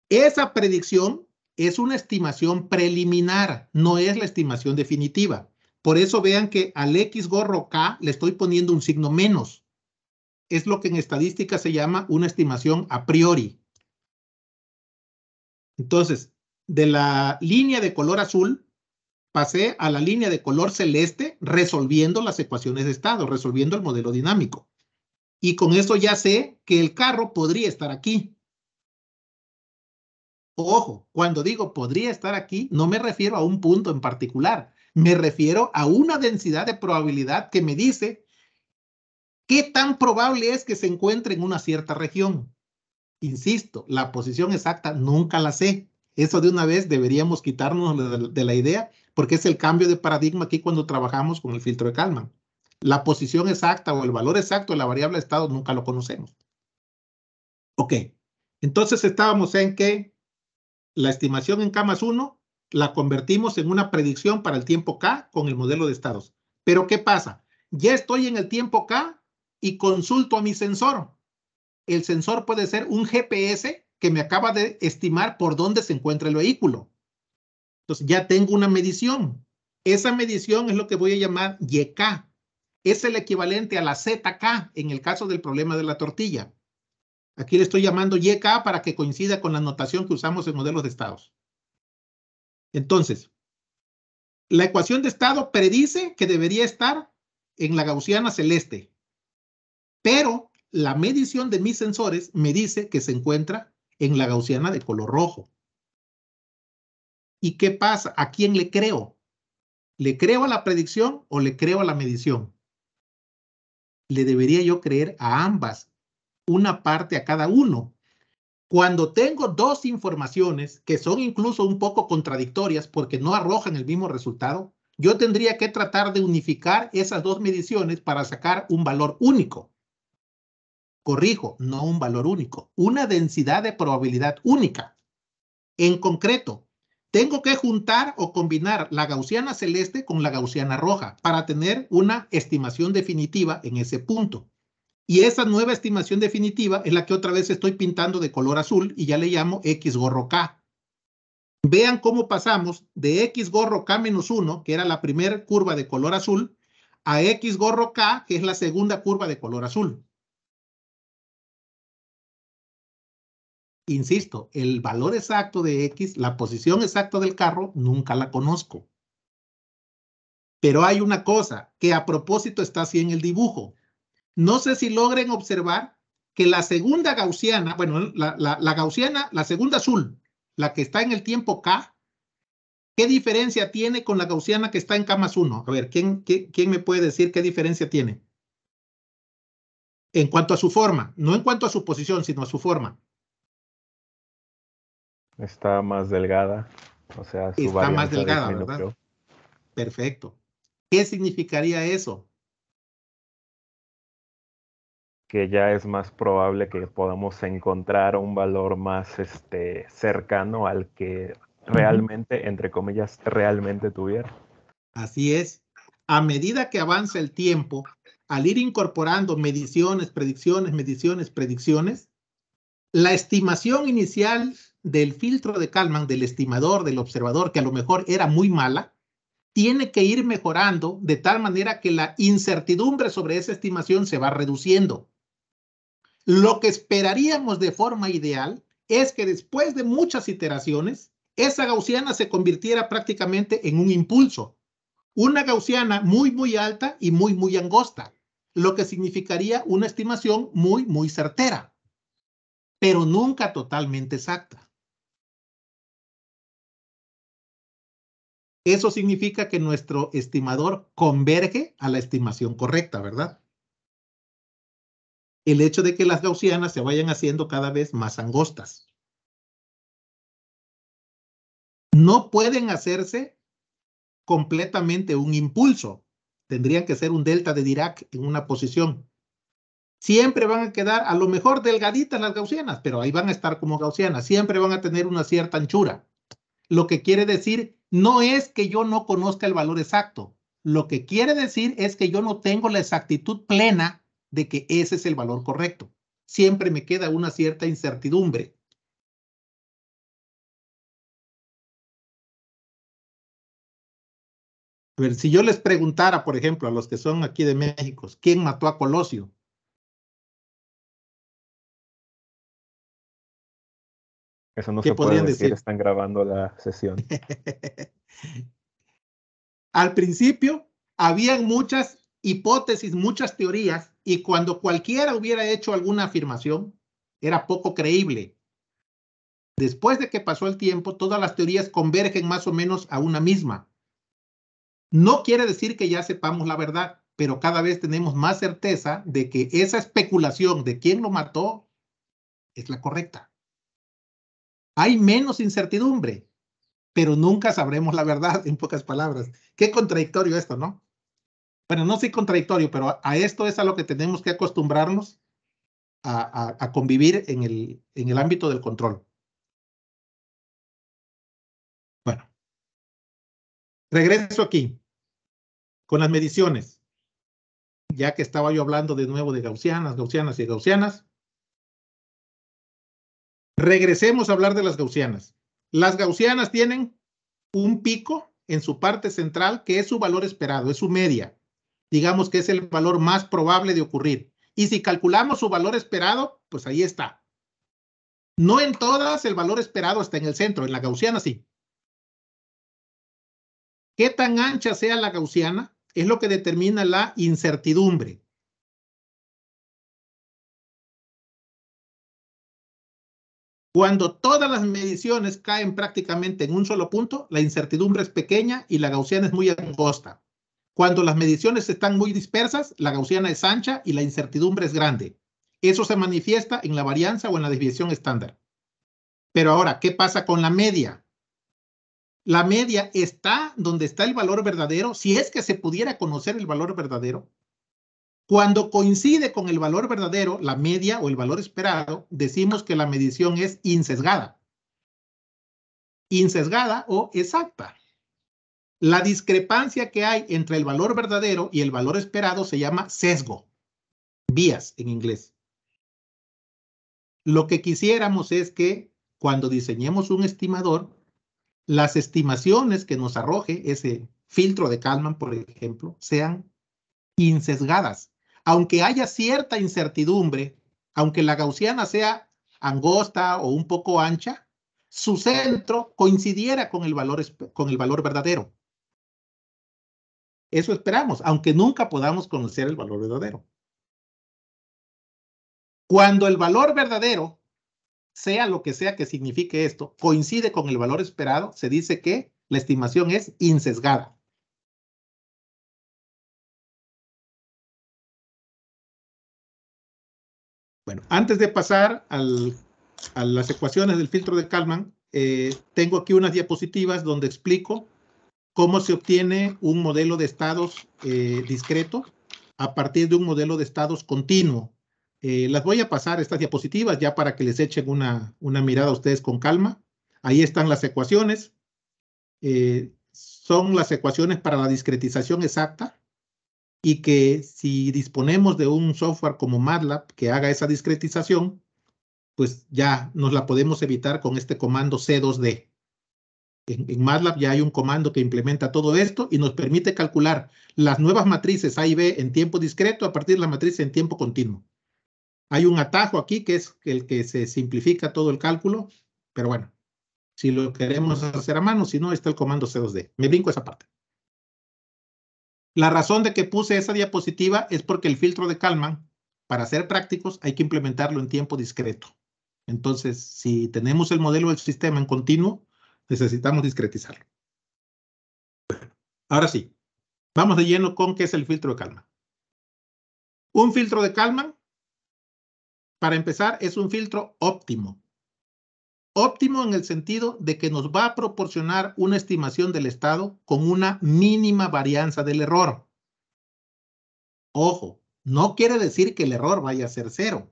Esa predicción es una estimación preliminar, no es la estimación definitiva. Por eso vean que al X gorro K le estoy poniendo un signo menos. Es lo que en estadística se llama una estimación a priori. Entonces, de la línea de color azul, pasé a la línea de color celeste resolviendo las ecuaciones de estado, resolviendo el modelo dinámico. Y con eso ya sé que el carro podría estar aquí. Ojo, cuando digo podría estar aquí, no me refiero a un punto en particular. Me refiero a una densidad de probabilidad que me dice qué tan probable es que se encuentre en una cierta región. Insisto, la posición exacta nunca la sé. Eso de una vez deberíamos quitarnos de la idea, porque es el cambio de paradigma aquí cuando trabajamos con el filtro de Kalman. La posición exacta o el valor exacto de la variable estado nunca lo conocemos. Ok, entonces estábamos en que la estimación en K más 1 la convertimos en una predicción para el tiempo K con el modelo de estados. Pero ¿qué pasa? Ya estoy en el tiempo K y consulto a mi sensor. El sensor puede ser un GPS que me acaba de estimar por dónde se encuentra el vehículo. Entonces ya tengo una medición. Esa medición es lo que voy a llamar YK. Es el equivalente a la ZK en el caso del problema de la tortilla. Aquí le estoy llamando YK para que coincida con la notación que usamos en modelos de estados. Entonces, la ecuación de estado predice que debería estar en la gaussiana celeste, pero la medición de mis sensores me dice que se encuentra en la gaussiana de color rojo. ¿Y qué pasa? ¿A quién le creo? ¿Le creo a la predicción o le creo a la medición? Le debería yo creer a ambas, una parte a cada uno. Cuando tengo dos informaciones que son incluso un poco contradictorias porque no arrojan el mismo resultado, yo tendría que tratar de unificar esas dos mediciones para sacar un valor único. Corrijo, no un valor único, una densidad de probabilidad única. En concreto, tengo que juntar o combinar la gaussiana celeste con la gaussiana roja para tener una estimación definitiva en ese punto. Y esa nueva estimación definitiva es la que otra vez estoy pintando de color azul y ya le llamo X gorro K. Vean cómo pasamos de X gorro K menos 1, que era la primera curva de color azul, a X gorro K, que es la segunda curva de color azul. Insisto, el valor exacto de X, la posición exacta del carro, nunca la conozco. Pero hay una cosa que a propósito está así en el dibujo. No sé si logren observar que la segunda gaussiana, bueno, la gaussiana, la segunda azul, la que está en el tiempo K, ¿qué diferencia tiene con la gaussiana que está en K más 1? A ver, ¿quién me puede decir qué diferencia tiene? En cuanto a su forma, no en cuanto a su posición, sino a su forma. Está más delgada, o sea, su Está más varianza delgada, disminuyó. ¿verdad? Perfecto. ¿Qué significaría eso? Que ya es más probable que podamos encontrar un valor más cercano al que realmente, entre comillas, realmente tuviera. Así es. A medida que avanza el tiempo, al ir incorporando mediciones, predicciones, la estimación inicial del filtro de Kalman, del estimador, del observador, que a lo mejor era muy mala, tiene que ir mejorando de tal manera que la incertidumbre sobre esa estimación se va reduciendo. Lo que esperaríamos de forma ideal es que después de muchas iteraciones, esa gaussiana se convirtiera prácticamente en un impulso. Una gaussiana muy, muy alta y muy, muy angosta, lo que significaría una estimación muy, muy certera, pero nunca totalmente exacta. Eso significa que nuestro estimador converge a la estimación correcta, ¿verdad? El hecho de que las gaussianas se vayan haciendo cada vez más angostas. No pueden hacerse completamente un impulso. Tendrían que ser un delta de Dirac en una posición. Siempre van a quedar a lo mejor delgaditas las gaussianas, pero ahí van a estar como gaussianas. Siempre van a tener una cierta anchura. Lo que quiere decir no es que yo no conozca el valor exacto. Lo que quiere decir es que yo no tengo la exactitud plena de que ese es el valor correcto. Siempre me queda una cierta incertidumbre. A ver, si yo les preguntara, por ejemplo, a los que son aquí de México, ¿quién mató a Colosio? Eso no ¿Qué se puede podrían decir, decir? están grabando la sesión. Al principio, habían muchas hipótesis, muchas teorías, y cuando cualquiera hubiera hecho alguna afirmación, era poco creíble. Después de que pasó el tiempo, todas las teorías convergen más o menos a una misma. No quiere decir que ya sepamos la verdad, pero cada vez tenemos más certeza de que esa especulación de quién lo mató es la correcta. Hay menos incertidumbre, pero nunca sabremos la verdad, en pocas palabras. Qué contradictorio esto, ¿no? Bueno, no sé contradictorio, pero a esto es a lo que tenemos que acostumbrarnos a convivir en el ámbito del control. Bueno, regreso aquí con las mediciones. Ya que estaba yo hablando de nuevo de gaussianas y gaussianas. Regresemos a hablar de las gaussianas. Las gaussianas tienen un pico en su parte central que es su valor esperado, es su media. Digamos que es el valor más probable de ocurrir. Y si calculamos su valor esperado, pues ahí está. No en todas el valor esperado está en el centro, en la gaussiana sí. ¿Qué tan ancha sea la gaussiana? Es lo que determina la incertidumbre. Cuando todas las mediciones caen prácticamente en un solo punto, la incertidumbre es pequeña y la gaussiana es muy angosta. Cuando las mediciones están muy dispersas, la gaussiana es ancha y la incertidumbre es grande. Eso se manifiesta en la varianza o en la desviación estándar. Pero ahora, ¿qué pasa con la media? La media está donde está el valor verdadero, si es que se pudiera conocer el valor verdadero. Cuando coincide con el valor verdadero, la media o el valor esperado, decimos que la medición es insesgada. Insesgada o exacta. La discrepancia que hay entre el valor verdadero y el valor esperado se llama sesgo. Bias en inglés. Lo que quisiéramos es que cuando diseñemos un estimador, las estimaciones que nos arroje ese filtro de Kalman, por ejemplo, sean insesgadas. Aunque haya cierta incertidumbre, aunque la gaussiana sea angosta o un poco ancha, su centro coincidiera con el valor verdadero. Eso esperamos, aunque nunca podamos conocer el valor verdadero. Cuando el valor verdadero, sea lo que sea que signifique esto, coincide con el valor esperado, se dice que la estimación es insesgada. Bueno, antes de pasar a las ecuaciones del filtro de Kalman, tengo aquí unas diapositivas donde explico cómo se obtiene un modelo de estados discreto a partir de un modelo de estados continuo. Las voy a pasar estas diapositivas ya para que les echen una mirada a ustedes con calma. Ahí están las ecuaciones. Son las ecuaciones para la discretización exacta y que si disponemos de un software como MATLAB que haga esa discretización, pues ya nos la podemos evitar con este comando C2D. En MATLAB ya hay un comando que implementa todo esto y nos permite calcular las nuevas matrices A y B en tiempo discreto a partir de la matriz en tiempo continuo. Hay un atajo aquí que es el que se simplifica todo el cálculo, pero bueno, si lo queremos hacer a mano, si no, está el comando C2D. Me brinco esa parte. La razón de que puse esa diapositiva es porque el filtro de Kalman, para ser prácticos, hay que implementarlo en tiempo discreto. Entonces, si tenemos el modelo del sistema en continuo, necesitamos discretizarlo. Ahora sí, vamos de lleno con qué es el filtro de Kalman. Un filtro de Kalman, para empezar, es un filtro óptimo. Óptimo en el sentido de que nos va a proporcionar una estimación del estado con una mínima varianza del error. Ojo, no quiere decir que el error vaya a ser cero.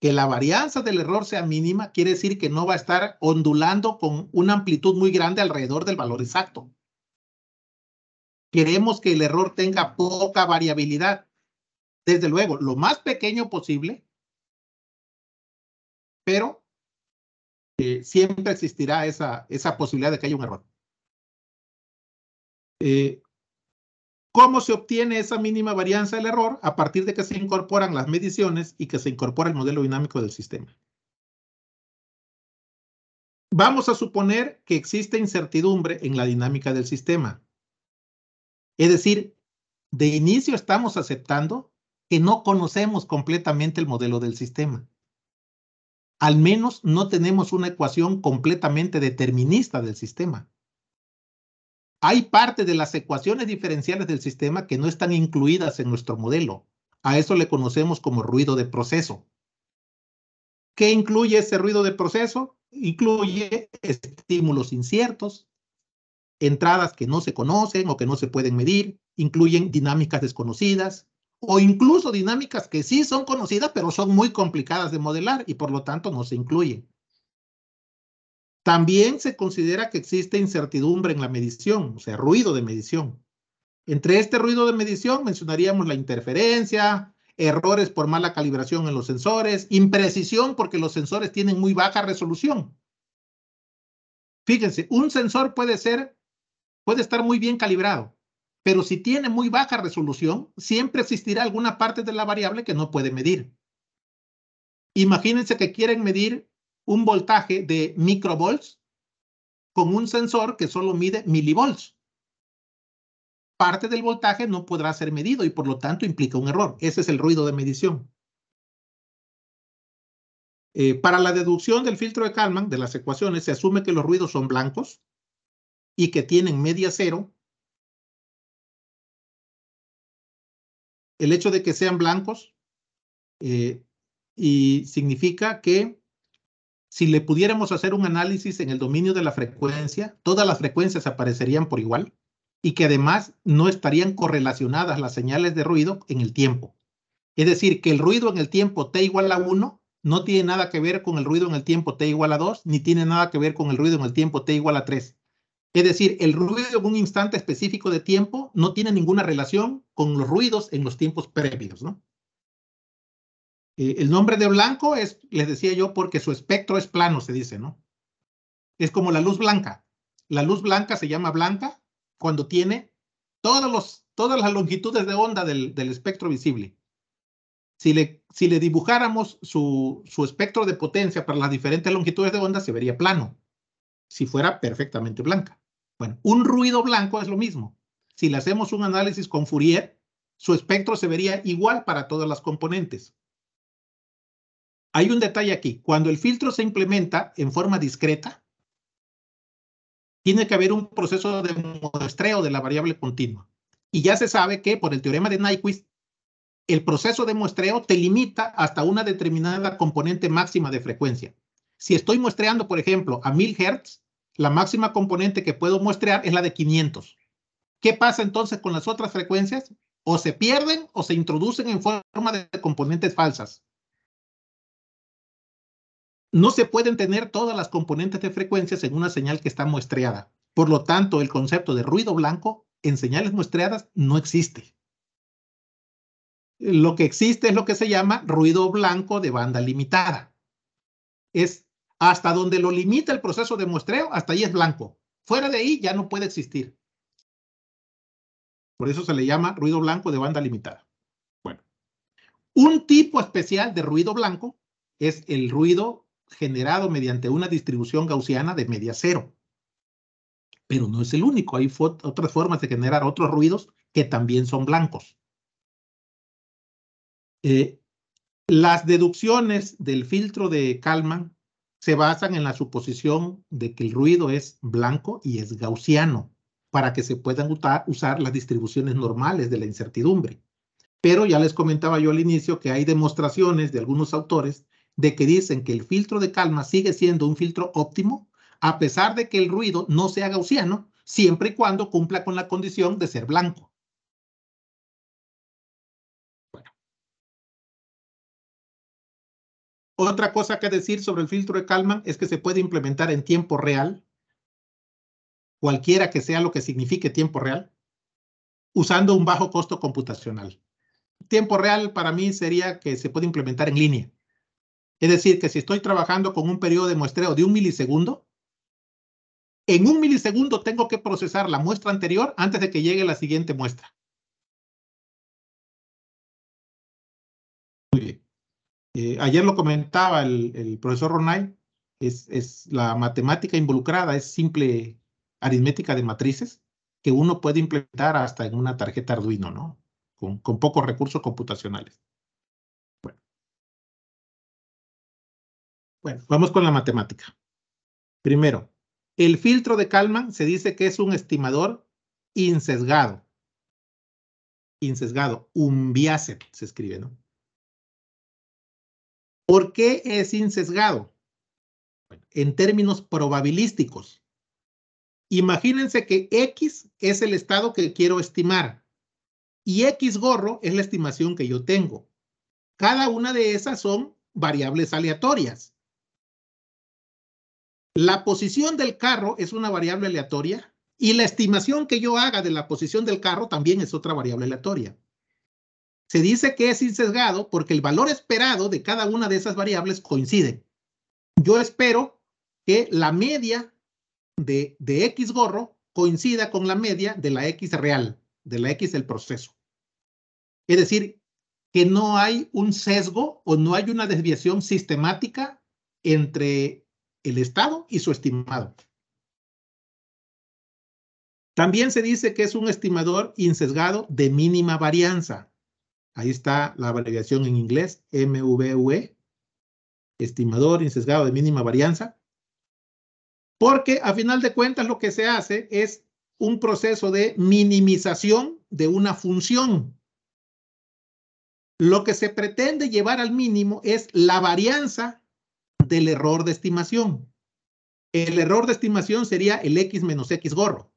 Que la varianza del error sea mínima quiere decir que no va a estar ondulando con una amplitud muy grande alrededor del valor exacto. Queremos que el error tenga poca variabilidad. Desde luego, lo más pequeño posible, pero siempre existirá esa posibilidad de que haya un error. ¿Cómo se obtiene esa mínima varianza del error? A partir de que se incorporan las mediciones y que se incorpora el modelo dinámico del sistema. Vamos a suponer que existe incertidumbre en la dinámica del sistema. Es decir, de inicio estamos aceptando que no conocemos completamente el modelo del sistema. Al menos no tenemos una ecuación completamente determinista del sistema. Hay parte de las ecuaciones diferenciales del sistema que no están incluidas en nuestro modelo. A eso le conocemos como ruido de proceso. ¿Qué incluye ese ruido de proceso? Incluye estímulos inciertos, entradas que no se conocen o que no se pueden medir, incluyen dinámicas desconocidas o incluso dinámicas que sí son conocidas pero son muy complicadas de modelar y por lo tanto no se incluyen. También se considera que existe incertidumbre en la medición, o sea, ruido de medición. Entre este ruido de medición mencionaríamos la interferencia, errores por mala calibración en los sensores, imprecisión porque los sensores tienen muy baja resolución. Fíjense, un sensor puede estar muy bien calibrado, pero si tiene muy baja resolución, siempre existirá alguna parte de la variable que no puede medir. Imagínense que quieren medir un voltaje de microvolts con un sensor que solo mide milivolts. Parte del voltaje no podrá ser medido y por lo tanto implica un error. Ese es el ruido de medición. Para la deducción del filtro de Kalman, de las ecuaciones, se asume que los ruidos son blancos y que tienen media cero. El hecho de que sean blancos y significa que si le pudiéramos hacer un análisis en el dominio de la frecuencia, todas las frecuencias aparecerían por igual. y que además no estarían correlacionadas las señales de ruido en el tiempo. Es decir, que el ruido en el tiempo t igual a 1 no tiene nada que ver con el ruido en el tiempo t igual a 2, ni tiene nada que ver con el ruido en el tiempo t igual a 3. Es decir, el ruido en un instante específico de tiempo no tiene ninguna relación con los ruidos en los tiempos previos, ¿no? El nombre de blanco es, les decía yo, porque su espectro es plano, se dice, ¿no? Es como la luz blanca. La luz blanca se llama blanca cuando tiene todas las longitudes de onda del espectro visible. Si le dibujáramos su espectro de potencia para las diferentes longitudes de onda, se vería plano, si fuera perfectamente blanca. Bueno, un ruido blanco es lo mismo. Si le hacemos un análisis con Fourier, su espectro se vería igual para todas las componentes. Hay un detalle aquí. Cuando el filtro se implementa en forma discreta, tiene que haber un proceso de muestreo de la variable continua. Y ya se sabe que por el teorema de Nyquist, el proceso de muestreo te limita hasta una determinada componente máxima de frecuencia. Si estoy muestreando, por ejemplo, a 1000 Hz, la máxima componente que puedo muestrear es la de 500. ¿Qué pasa entonces con las otras frecuencias? O se pierden o se introducen en forma de componentes falsas. No se pueden tener todas las componentes de frecuencias en una señal que está muestreada. Por lo tanto, el concepto de ruido blanco en señales muestreadas no existe. Lo que existe es lo que se llama ruido blanco de banda limitada. Es hasta donde lo limita el proceso de muestreo, hasta ahí es blanco. Fuera de ahí ya no puede existir. Por eso se le llama ruido blanco de banda limitada. Bueno, un tipo especial de ruido blanco es el ruido generado mediante una distribución gaussiana de media cero. Pero no es el único. Hay otras formas de generar otros ruidos que también son blancos. Las deducciones del filtro de Kalman se basan en la suposición de que el ruido es blanco y es gaussiano, para que se puedan usar las distribuciones normales de la incertidumbre. Pero ya les comentaba yo al inicio que hay demostraciones de algunos autores de que dicen que el filtro de Kalman sigue siendo un filtro óptimo, a pesar de que el ruido no sea gaussiano, siempre y cuando cumpla con la condición de ser blanco. Bueno. Otra cosa que decir sobre el filtro de Kalman es que se puede implementar en tiempo real, cualquiera que sea lo que signifique tiempo real, usando un bajo costo computacional. Tiempo real para mí sería que se puede implementar en línea. Es decir, que si estoy trabajando con un periodo de muestreo de 1 milisegundo, en 1 milisegundo tengo que procesar la muestra anterior antes de que llegue la siguiente muestra. Muy bien. Ayer lo comentaba el profesor Ronay, es la matemática involucrada, es simple aritmética de matrices que uno puede implementar hasta en una tarjeta Arduino, ¿no? Con pocos recursos computacionales. Bueno, vamos con la matemática. Primero, el filtro de Kalman se dice que es un estimador insesgado. Insesgado, unbiased se escribe, ¿no? ¿Por qué es insesgado? Bueno, en términos probabilísticos. Imagínense que X es el estado que quiero estimar y X gorro es la estimación que yo tengo. Cada una de esas son variables aleatorias. La posición del carro es una variable aleatoria y la estimación que yo haga de la posición del carro también es otra variable aleatoria. Se dice que es insesgado porque el valor esperado de cada una de esas variables coincide. Yo espero que la media de X gorro coincida con la media de la X real, de la X del proceso. Es decir, que no hay un sesgo o no hay una desviación sistemática entre el estado y su estimado. También se dice que es un estimador insesgado de mínima varianza. Ahí está la abreviación en inglés, MVUE, estimador insesgado de mínima varianza. Porque a final de cuentas lo que se hace es un proceso de minimización de una función. Lo que se pretende llevar al mínimo es la varianza del error de estimación. El error de estimación sería el X menos X gorro.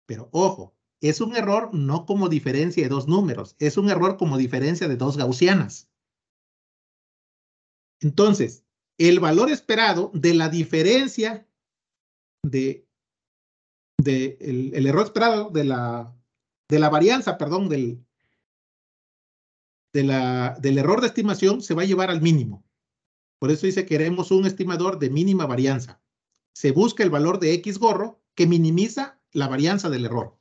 Pero ojo, es un error no como diferencia de dos números, es un error como diferencia de dos gaussianas. Entonces, el valor esperado de la diferencia el error esperado de la varianza, perdón, del error de estimación se va a llevar al mínimo. Por eso dice que queremos un estimador de mínima varianza. Se busca el valor de X gorro que minimiza la varianza del error.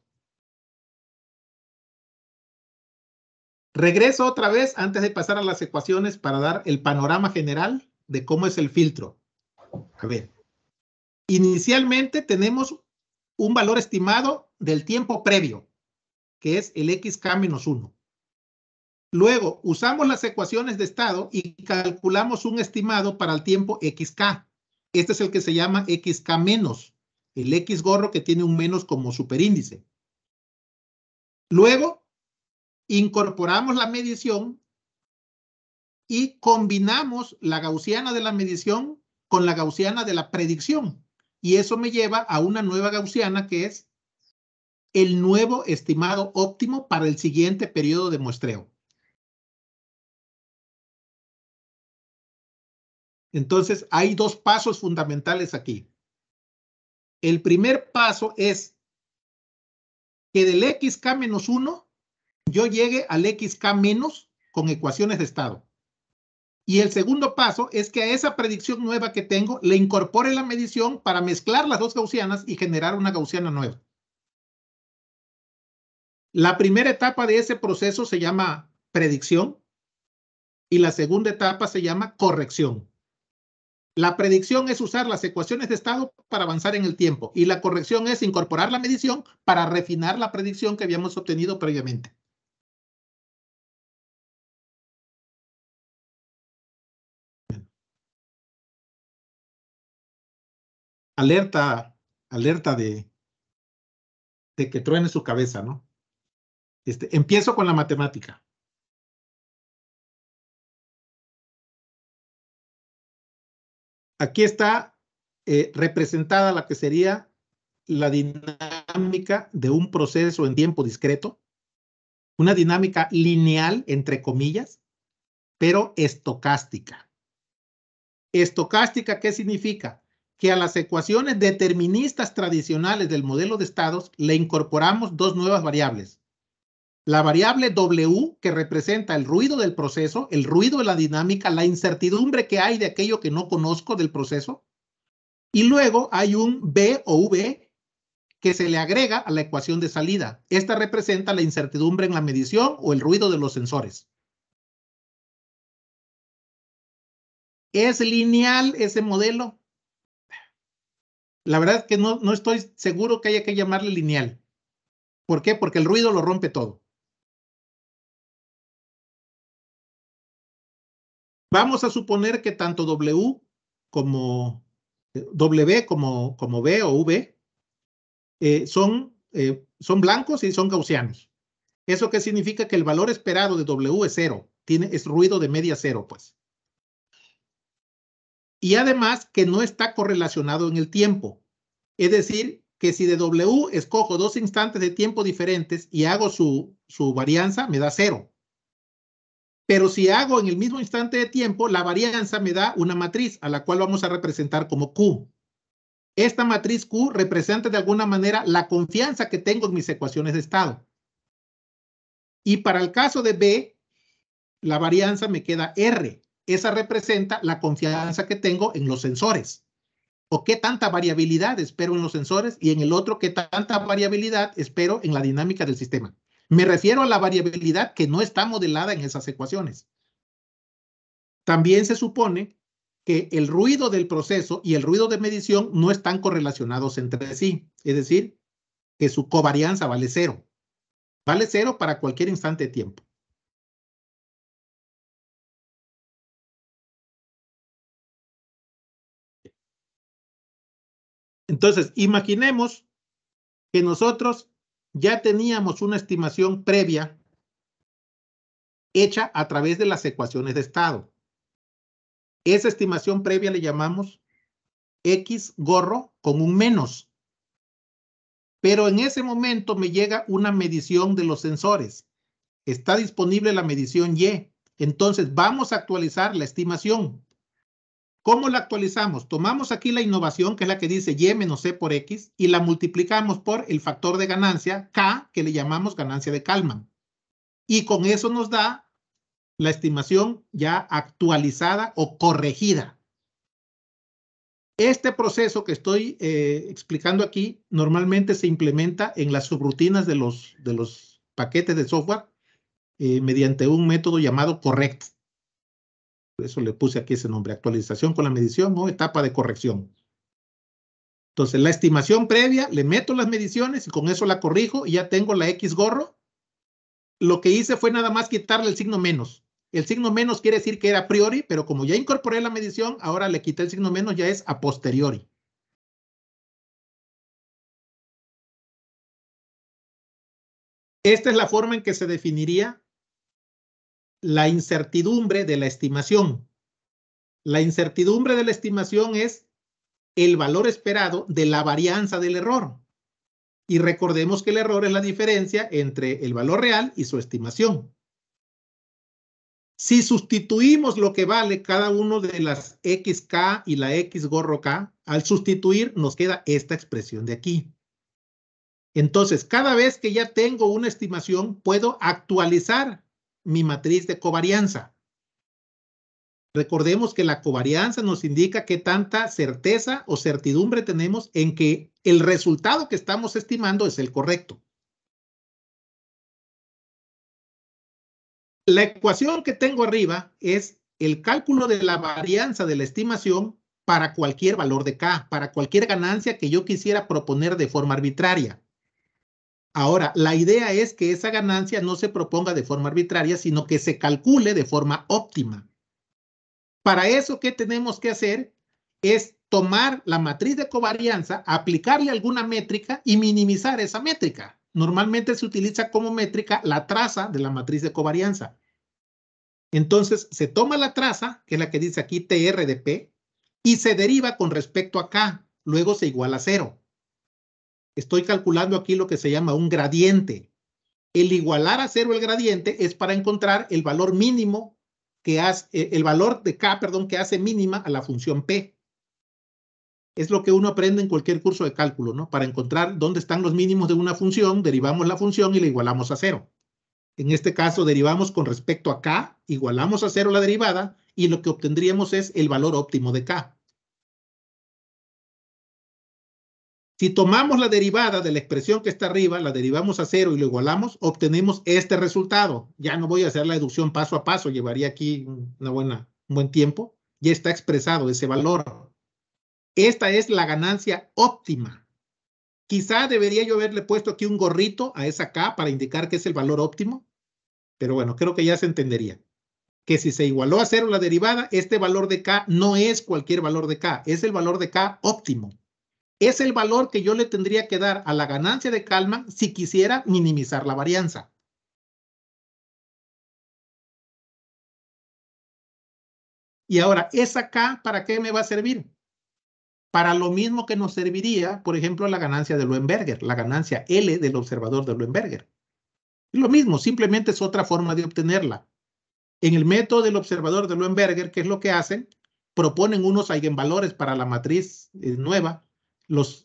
Regreso otra vez antes de pasar a las ecuaciones para dar el panorama general de cómo es el filtro. A ver, inicialmente tenemos un valor estimado del tiempo previo, que es el XK-1. Luego, usamos las ecuaciones de estado y calculamos un estimado para el tiempo XK. Este es el que se llama XK-, el X gorro que tiene un menos como superíndice. Luego, incorporamos la medición y combinamos la gaussiana de la medición con la gaussiana de la predicción. Y eso me lleva a una nueva gaussiana que es el nuevo estimado óptimo para el siguiente periodo de muestreo. Entonces, hay dos pasos fundamentales aquí. El primer paso es que del XK-1 yo llegue al XK- con ecuaciones de estado. Y el segundo paso es que a esa predicción nueva que tengo le incorpore la medición para mezclar las dos gaussianas y generar una gaussiana nueva. La primera etapa de ese proceso se llama predicción y la segunda etapa se llama corrección. La predicción es usar las ecuaciones de estado para avanzar en el tiempo y la corrección es incorporar la medición para refinar la predicción que habíamos obtenido previamente. Alerta de que truene su cabeza, ¿no? Empiezo con la matemática. Aquí está representada la que sería la dinámica de un proceso en tiempo discreto, una dinámica lineal, entre comillas, pero estocástica. Estocástica, ¿qué significa? Que a las ecuaciones deterministas tradicionales del modelo de estados le incorporamos dos nuevas variables. La variable W, que representa el ruido del proceso, el ruido de la dinámica, la incertidumbre que hay de aquello que no conozco del proceso. Y luego hay un B o V que se le agrega a la ecuación de salida. Esta representa la incertidumbre en la medición o el ruido de los sensores. ¿Es lineal ese modelo? La verdad es que no estoy seguro que haya que llamarle lineal. ¿Por qué? Porque el ruido lo rompe todo. Vamos a suponer que tanto W como B o V son blancos y son gaussianos. ¿Eso qué significa? Que el valor esperado de W es 0. Es ruido de media 0, pues. Y además que no está correlacionado en el tiempo. Es decir, que si de W escojo dos instantes de tiempo diferentes y hago su varianza, me da 0. Pero si hago en el mismo instante de tiempo, la varianza me da una matriz a la cual vamos a representar como Q. Esta matriz Q representa de alguna manera la confianza que tengo en mis ecuaciones de estado. Y para el caso de B, la varianza me queda R. Esa representa la confianza que tengo en los sensores. O qué tanta variabilidad espero en los sensores y en el otro qué tanta variabilidad espero en la dinámica del sistema. Me refiero a la variabilidad que no está modelada en esas ecuaciones. También se supone que el ruido del proceso y el ruido de medición no están correlacionados entre sí. Es decir, que su covarianza vale 0. Vale 0 para cualquier instante de tiempo. Entonces, imaginemos que nosotros ya teníamos una estimación previa hecha a través de las ecuaciones de estado. Esa estimación previa le llamamos X gorro con un menos. pero en ese momento me llega una medición de los sensores. Está disponible la medición Y. Entonces vamos a actualizar la estimación. ¿Cómo la actualizamos? Tomamos aquí la innovación, que es la que dice Y menos C por X, y la multiplicamos por el factor de ganancia, K, que le llamamos ganancia de Kalman. Y con eso nos da la estimación ya actualizada o corregida. Este proceso que estoy explicando aquí normalmente se implementa en las subrutinas de los paquetes de software mediante un método llamado correct. Por eso le puse aquí ese nombre, actualización con la medición o etapa de corrección. Entonces, la estimación previa, le meto las mediciones y con eso la corrijo y ya tengo la X gorro. Lo que hice fue nada más quitarle el signo menos. El signo menos quiere decir que era a priori, pero como ya incorporé la medición, ahora le quité el signo menos, ya es a posteriori. Esta es la forma en que se definiría la incertidumbre de la estimación. La incertidumbre de la estimación es el valor esperado de la varianza del error. Y recordemos que el error es la diferencia entre el valor real y su estimación. Si sustituimos lo que vale cada uno de las XK y la X gorro K, al sustituir nos queda esta expresión de aquí. Entonces, cada vez que ya tengo una estimación, puedo actualizar mi matriz de covarianza. Recordemos que la covarianza nos indica qué tanta certeza o certidumbre tenemos en que el resultado que estamos estimando es el correcto. La ecuación que tengo arriba es el cálculo de la varianza de la estimación para cualquier valor de K, para cualquier ganancia que yo quisiera proponer de forma arbitraria. Ahora, la idea es que esa ganancia no se proponga de forma arbitraria, sino que se calcule de forma óptima. Para eso, ¿qué tenemos que hacer? Es tomar la matriz de covarianza, aplicarle alguna métrica y minimizar esa métrica. Normalmente se utiliza como métrica la traza de la matriz de covarianza. Entonces, se toma la traza, que es la que dice aquí TR de P, y se deriva con respecto a K. Luego se iguala a 0. Estoy calculando aquí lo que se llama un gradiente. El igualar a 0 el gradiente es para encontrar el valor mínimo que hace, el valor de K, perdón, que hace mínima a la función P. Es lo que uno aprende en cualquier curso de cálculo, ¿no? Para encontrar dónde están los mínimos de una función, derivamos la función y la igualamos a 0. En este caso, derivamos con respecto a K, igualamos a 0 la derivada y lo que obtendríamos es el valor óptimo de K. Si tomamos la derivada de la expresión que está arriba, la derivamos a 0 y lo igualamos, obtenemos este resultado. Ya no voy a hacer la deducción paso a paso, llevaría aquí un buen tiempo. Ya está expresado ese valor. Esta es la ganancia óptima. Quizá debería yo haberle puesto aquí un gorrito a esa K para indicar que es el valor óptimo. Pero bueno, creo que ya se entendería. Que si se igualó a 0 la derivada, este valor de K no es cualquier valor de K, es el valor de K óptimo. Es el valor que yo le tendría que dar a la ganancia de Kalman si quisiera minimizar la varianza. Y ahora, ¿esa K para qué me va a servir? Para lo mismo que nos serviría, por ejemplo, la ganancia de Luenberger, la ganancia L del observador de Luenberger. Es lo mismo, simplemente es otra forma de obtenerla. En el método del observador de Luenberger, ¿qué es lo que hacen? Proponen unos eigenvalores para la matriz nueva, los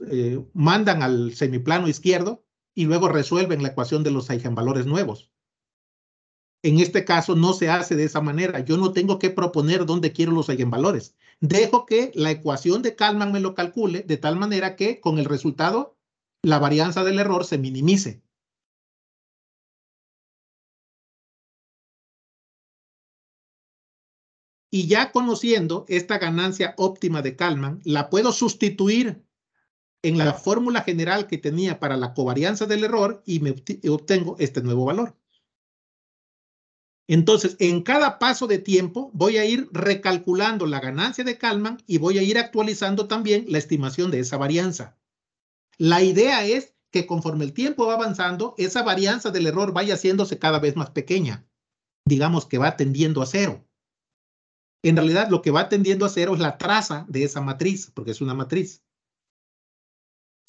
mandan al semiplano izquierdo y luego resuelven la ecuación de los eigenvalores nuevos. En este caso no se hace de esa manera. Yo no tengo que proponer dónde quiero los eigenvalores. Dejo que la ecuación de Kalman me lo calcule de tal manera que con el resultado la varianza del error se minimice. Y ya conociendo esta ganancia óptima de Kalman, la puedo sustituir en la fórmula general que tenía para la covarianza del error y me obtengo este nuevo valor. Entonces, en cada paso de tiempo voy a ir recalculando la ganancia de Kalman y voy a ir actualizando también la estimación de esa varianza. La idea es que conforme el tiempo va avanzando, esa varianza del error vaya haciéndose cada vez más pequeña. Digamos que va tendiendo a 0. En realidad, lo que va tendiendo a 0 es la traza de esa matriz, porque es una matriz.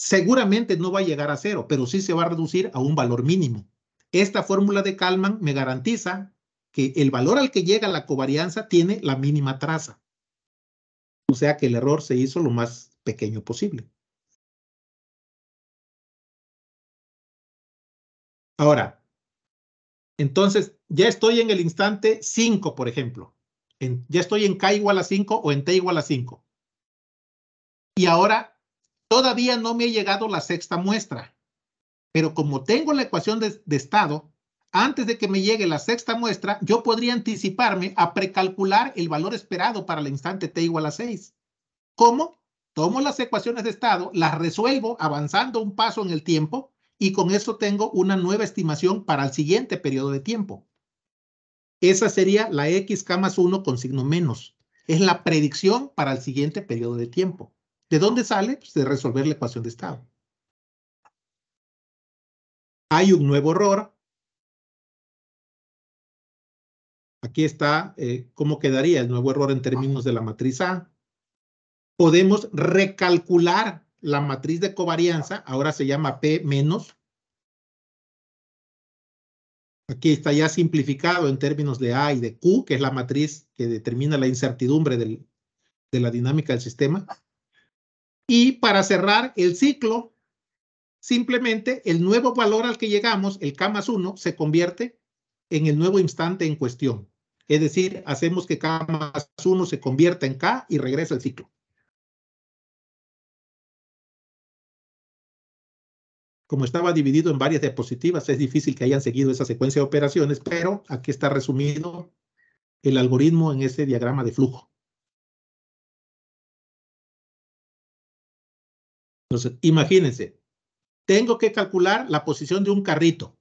seguramente no va a llegar a 0, pero sí se va a reducir a un valor mínimo. Esta fórmula de Kalman me garantiza que el valor al que llega la covarianza tiene la mínima traza. O sea que el error se hizo lo más pequeño posible. Ahora, entonces ya estoy en el instante 5, por ejemplo. Ya estoy en K igual a 5 o en T igual a 5. Y ahora todavía no me ha llegado la sexta muestra. Pero como tengo la ecuación de estado, antes de que me llegue la sexta muestra, yo podría anticiparme a precalcular el valor esperado para el instante T igual a 6. ¿Cómo? Tomo las ecuaciones de estado, las resuelvo avanzando un paso en el tiempo y con eso tengo una nueva estimación para el siguiente periodo de tiempo. Esa sería la X K más 1 con signo menos. Es la predicción para el siguiente periodo de tiempo. ¿De dónde sale? Pues de resolver la ecuación de estado. Hay un nuevo error. Aquí está cómo quedaría el nuevo error en términos de la matriz A. Podemos recalcular la matriz de covarianza. Ahora se llama P menos. Aquí está ya simplificado en términos de A y de Q, que es la matriz que determina la incertidumbre de la dinámica del sistema. Y para cerrar el ciclo, simplemente el nuevo valor al que llegamos, el K más 1, se convierte en el nuevo instante en cuestión. Es decir, hacemos que K más 1 se convierta en K y regresa el ciclo. Como estaba dividido en varias diapositivas, es difícil que hayan seguido esa secuencia de operaciones, pero aquí está resumido el algoritmo en ese diagrama de flujo. Entonces, imagínense, tengo que calcular la posición de un carrito.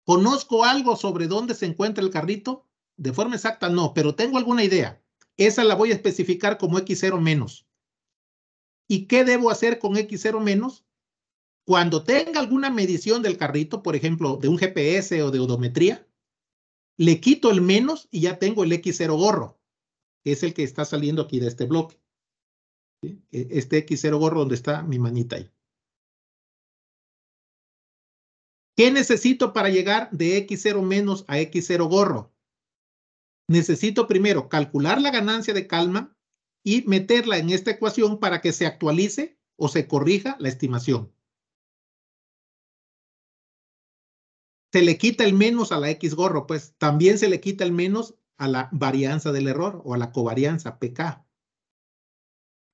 ¿Conozco algo sobre dónde se encuentra el carrito? De forma exacta no, pero tengo alguna idea. Esa la voy a especificar como X0 menos. ¿Y qué debo hacer con X0 menos? Cuando tenga alguna medición del carrito, por ejemplo, de un GPS o de odometría, le quito el menos y ya tengo el X0 gorro, que es el que está saliendo aquí de este bloque. ¿Sí? Este X0 gorro donde está mi manita ahí. ¿Qué necesito para llegar de X0 menos a X0 gorro? Necesito primero calcular la ganancia de Kalman y meterla en esta ecuación para que se actualice o se corrija la estimación. Se le quita el menos a la X gorro, pues también se le quita el menos a la varianza del error o a la covarianza PK.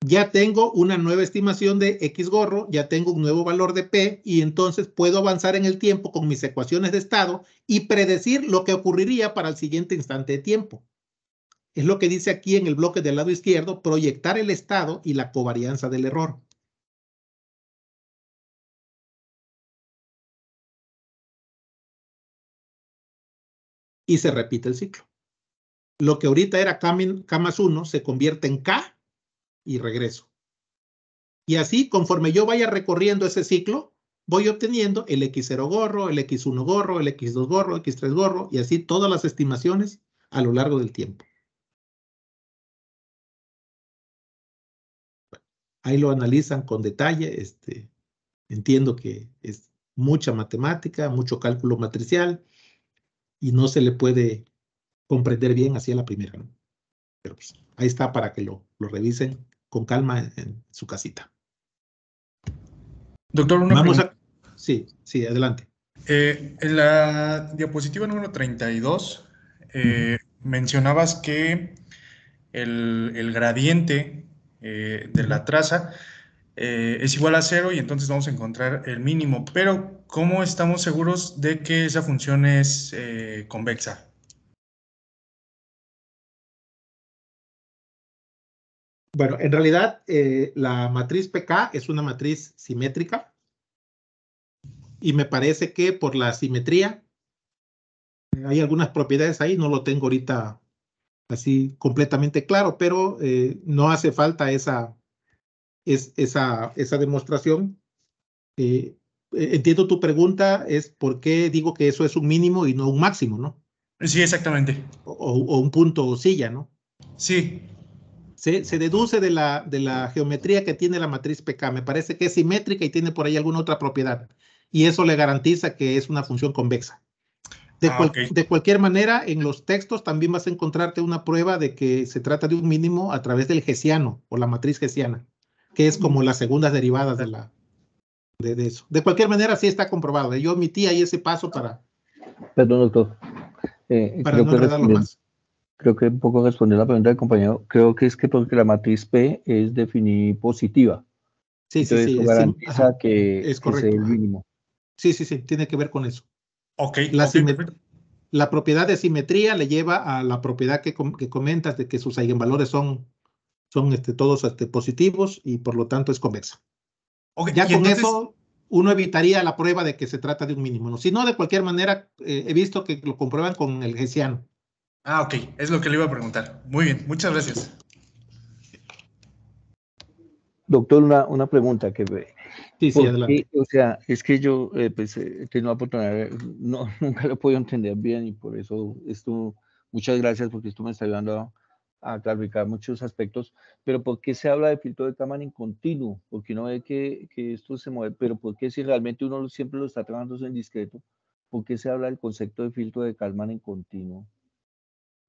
Ya tengo una nueva estimación de X gorro, ya tengo un nuevo valor de P y entonces puedo avanzar en el tiempo con mis ecuaciones de estado y predecir lo que ocurriría para el siguiente instante de tiempo. Es lo que dice aquí en el bloque del lado izquierdo, proyectar el estado y la covarianza del error. Y se repite el ciclo. Lo que ahorita era K más 1 se convierte en K y regreso. Y así, conforme yo vaya recorriendo ese ciclo, voy obteniendo el X0 gorro, el X1 gorro, el X2 gorro, X3 gorro, y así todas las estimaciones a lo largo del tiempo. Ahí lo analizan con detalle. Entiendo que es mucha matemática, mucho cálculo matricial, y no se le puede comprender bien así a la primera, ¿no? Pero pues, ahí está para que lo revisen con calma en su casita. Doctor, una pregunta. Sí, adelante. En la diapositiva número 32 mencionabas que el gradiente de la traza es igual a 0 y entonces vamos a encontrar el mínimo. Pero, ¿cómo estamos seguros de que esa función es convexa? Bueno, en realidad la matriz PK es una matriz simétrica y me parece que por la simetría hay algunas propiedades ahí, no lo tengo ahorita así completamente claro, pero no hace falta esa demostración. Entiendo tu pregunta, es por qué digo que eso es un mínimo y no un máximo, ¿no? Sí, exactamente. O un punto o silla, ¿no? Sí. se deduce de la geometría que tiene la matriz PK. Me parece que es simétrica y tiene por ahí alguna otra propiedad. Y eso le garantiza que es una función convexa. De cualquier manera, en los textos también vas a encontrarte una prueba de que se trata de un mínimo a través del hessiano o la matriz hessiana, que es como las segundas derivadas de eso. De cualquier manera, sí está comprobado. Yo omití ahí ese paso para doctor. no enredarlo más. Creo que un poco respondió la pregunta del compañero. Creo que es que porque la matriz P es definir positiva. Sí, entonces sí, eso garantiza que es correcto. sea el mínimo. Sí, tiene que ver con eso. Ok, la propiedad de simetría le lleva a la propiedad que comentas de que sus eigenvalores son todos positivos y por lo tanto es convexa. Okay, ya con entonces, eso uno evitaría la prueba de que se trata de un mínimo, ¿no? Si no, de cualquier manera, he visto que lo comprueban con el hessiano. Ok, es lo que le iba a preguntar. Muy bien, muchas gracias. Doctor, una pregunta que sí, adelante. O sea, es que yo pues, he tenido la oportunidad, nunca lo he podido entender bien y por eso muchas gracias porque esto me está ayudando a clarificar muchos aspectos, pero ¿por qué se habla de filtro de Kalman en continuo? Porque uno ve que esto se mueve, pero ¿por qué si realmente uno siempre lo está trabajando en discreto? ¿Por qué se habla del concepto de filtro de Kalman en continuo?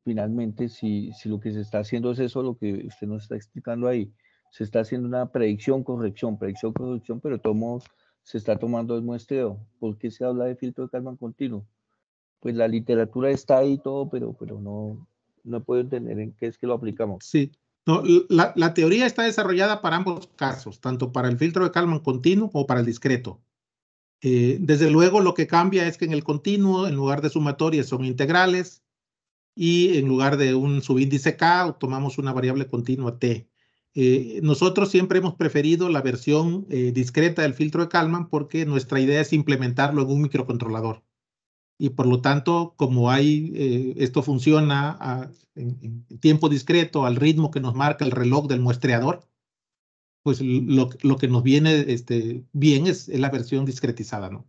Finalmente, si lo que se está haciendo es eso, lo que usted nos está explicando ahí, se está haciendo una predicción, corrección, pero de todos modos se está tomando el muestreo. ¿Por qué se habla de filtro de Kalman continuo? Pues la literatura está ahí todo, pero no puedo entender en qué es que lo aplicamos. Sí, no, la teoría está desarrollada para ambos casos, tanto para el filtro de Kalman continuo como para el discreto. Desde luego, lo que cambia es que en el continuo, en lugar de sumatorias, son integrales, y en lugar de un subíndice K, tomamos una variable continua T. Nosotros siempre hemos preferido la versión discreta del filtro de Kalman porque nuestra idea es implementarlo en un microcontrolador. Y por lo tanto, como esto funciona en tiempo discreto, al ritmo que nos marca el reloj del muestreador, pues lo que nos viene bien es la versión discretizada, ¿no?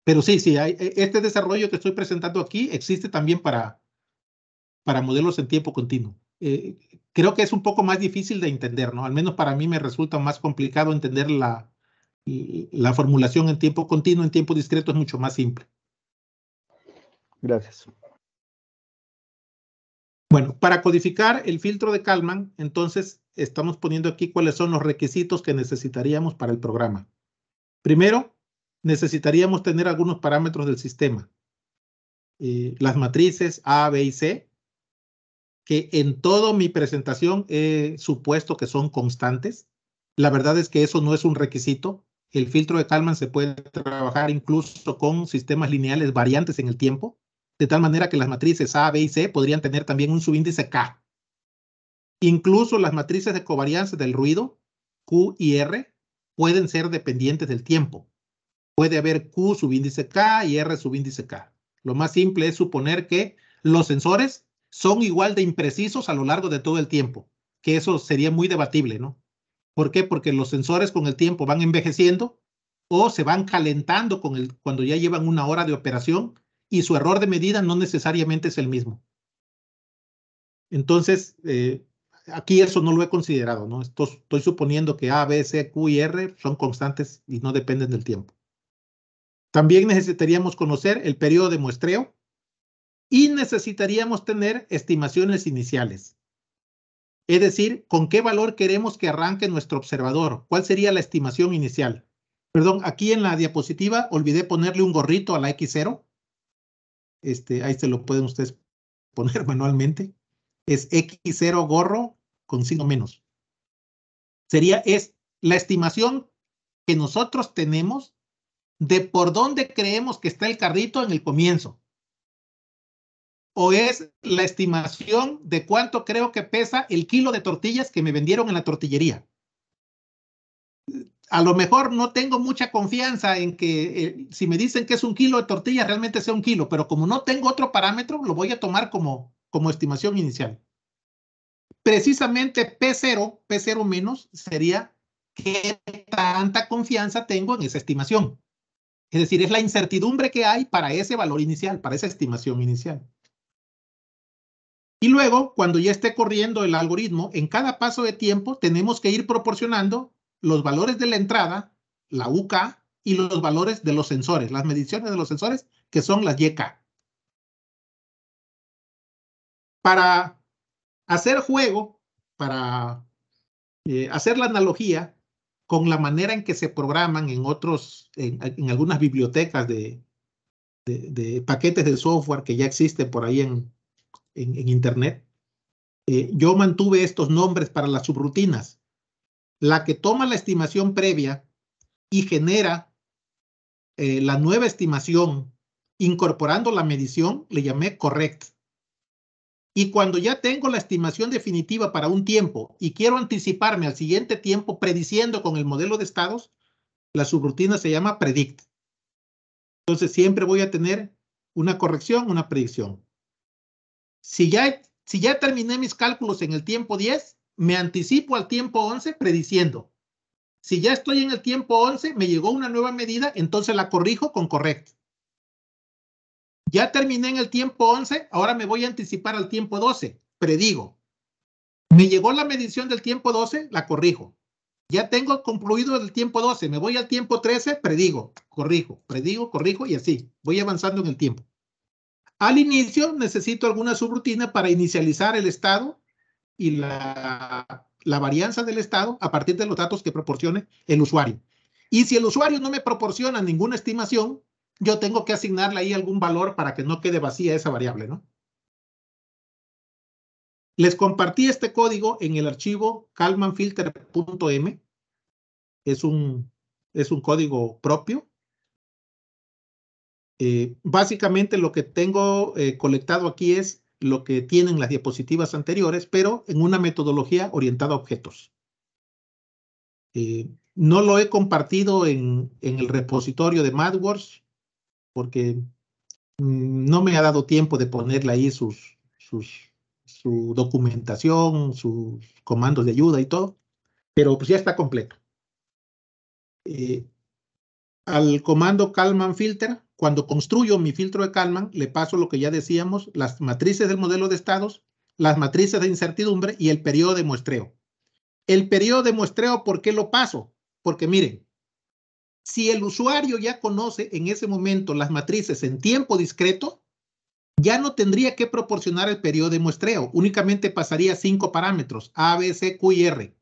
Pero sí, este desarrollo que estoy presentando aquí existe también para modelos en tiempo continuo. Creo que es un poco más difícil de entender, ¿no? Al menos para mí me resulta más complicado entender la formulación en tiempo continuo. En tiempo discreto es mucho más simple. Gracias. Bueno, para codificar el filtro de Kalman, entonces estamos poniendo aquí cuáles son los requisitos que necesitaríamos para el programa. Primero, necesitaríamos tener algunos parámetros del sistema. Las matrices A, B y C, que en toda mi presentación he supuesto que son constantes. La verdad es que eso no es un requisito. El filtro de Kalman se puede trabajar incluso con sistemas lineales variantes en el tiempo, de tal manera que las matrices A, B y C podrían tener también un subíndice K. Incluso las matrices de covarianza del ruido, Q y R, pueden ser dependientes del tiempo. Puede haber Q subíndice K y R subíndice K. Lo más simple es suponer que los sensores son igual de imprecisos a lo largo de todo el tiempo, que eso sería muy debatible, ¿no? ¿Por qué? Porque los sensores con el tiempo van envejeciendo o se van calentando cuando ya llevan una hora de operación y su error de medida no necesariamente es el mismo. Entonces, aquí eso no lo he considerado, ¿no? Estoy suponiendo que A, B, C, Q y R son constantes y no dependen del tiempo. También necesitaríamos conocer el periodo de muestreo y necesitaríamos tener estimaciones iniciales. Es decir, ¿con qué valor queremos que arranque nuestro observador? ¿Cuál sería la estimación inicial? Perdón, aquí en la diapositiva olvidé ponerle un gorrito a la X0. Ahí se lo pueden ustedes poner manualmente. Es X0 gorro con signo menos. Es la estimación que nosotros tenemos de por dónde creemos que está el carrito en el comienzo. ¿O es la estimación de cuánto creo que pesa el kilo de tortillas que me vendieron en la tortillería? A lo mejor no tengo mucha confianza en que si me dicen que es un kilo de tortillas, realmente sea un kilo, pero como no tengo otro parámetro, lo voy a tomar como estimación inicial. Precisamente P0 menos sería qué tanta confianza tengo en esa estimación. Es decir, es la incertidumbre que hay para ese valor inicial, para esa estimación inicial. Y luego, cuando ya esté corriendo el algoritmo, en cada paso de tiempo tenemos que ir proporcionando los valores de la entrada, la UK, y los valores de los sensores, las mediciones de los sensores, que son las YK. Para hacer juego, para hacer la analogía con la manera en que se programan en algunas bibliotecas de paquetes de software que ya existen por ahí en Internet, yo mantuve estos nombres para las subrutinas. La que toma la estimación previa y genera la nueva estimación incorporando la medición, le llamé correct. Y cuando ya tengo la estimación definitiva para un tiempo y quiero anticiparme al siguiente tiempo prediciendo con el modelo de estados, la subrutina se llama predict. Entonces siempre voy a tener una corrección, una predicción. Si ya terminé mis cálculos en el tiempo 10, me anticipo al tiempo 11 prediciendo. Si ya estoy en el tiempo 11, me llegó una nueva medida, entonces la corrijo con correct. Ya terminé en el tiempo 11, ahora me voy a anticipar al tiempo 12, predigo. Me llegó la medición del tiempo 12, la corrijo. Ya tengo concluido el tiempo 12, me voy al tiempo 13, predigo, corrijo, predigo, corrijo y así. Voy avanzando en el tiempo. Al inicio necesito alguna subrutina para inicializar el estado y la varianza del estado a partir de los datos que proporcione el usuario. Y si el usuario no me proporciona ninguna estimación, yo tengo que asignarle ahí algún valor para que no quede vacía esa variable, ¿no? Les compartí este código en el archivo kalmanfilter.m. Es un código propio. Básicamente lo que tengo colectado aquí es lo que tienen las diapositivas anteriores, pero en una metodología orientada a objetos. No lo he compartido en el repositorio de MathWorks porque no me ha dado tiempo de ponerle ahí su documentación, sus comandos de ayuda y todo, pero pues ya está completo. Al comando Kalman Filter, cuando construyo mi filtro de Kalman, le paso lo que ya decíamos, las matrices del modelo de estados, las matrices de incertidumbre y el periodo de muestreo. El periodo de muestreo, ¿por qué lo paso? Porque miren, si el usuario ya conoce en ese momento las matrices en tiempo discreto, ya no tendría que proporcionar el periodo de muestreo, únicamente pasaría 5 parámetros, A, B, C, Q y R.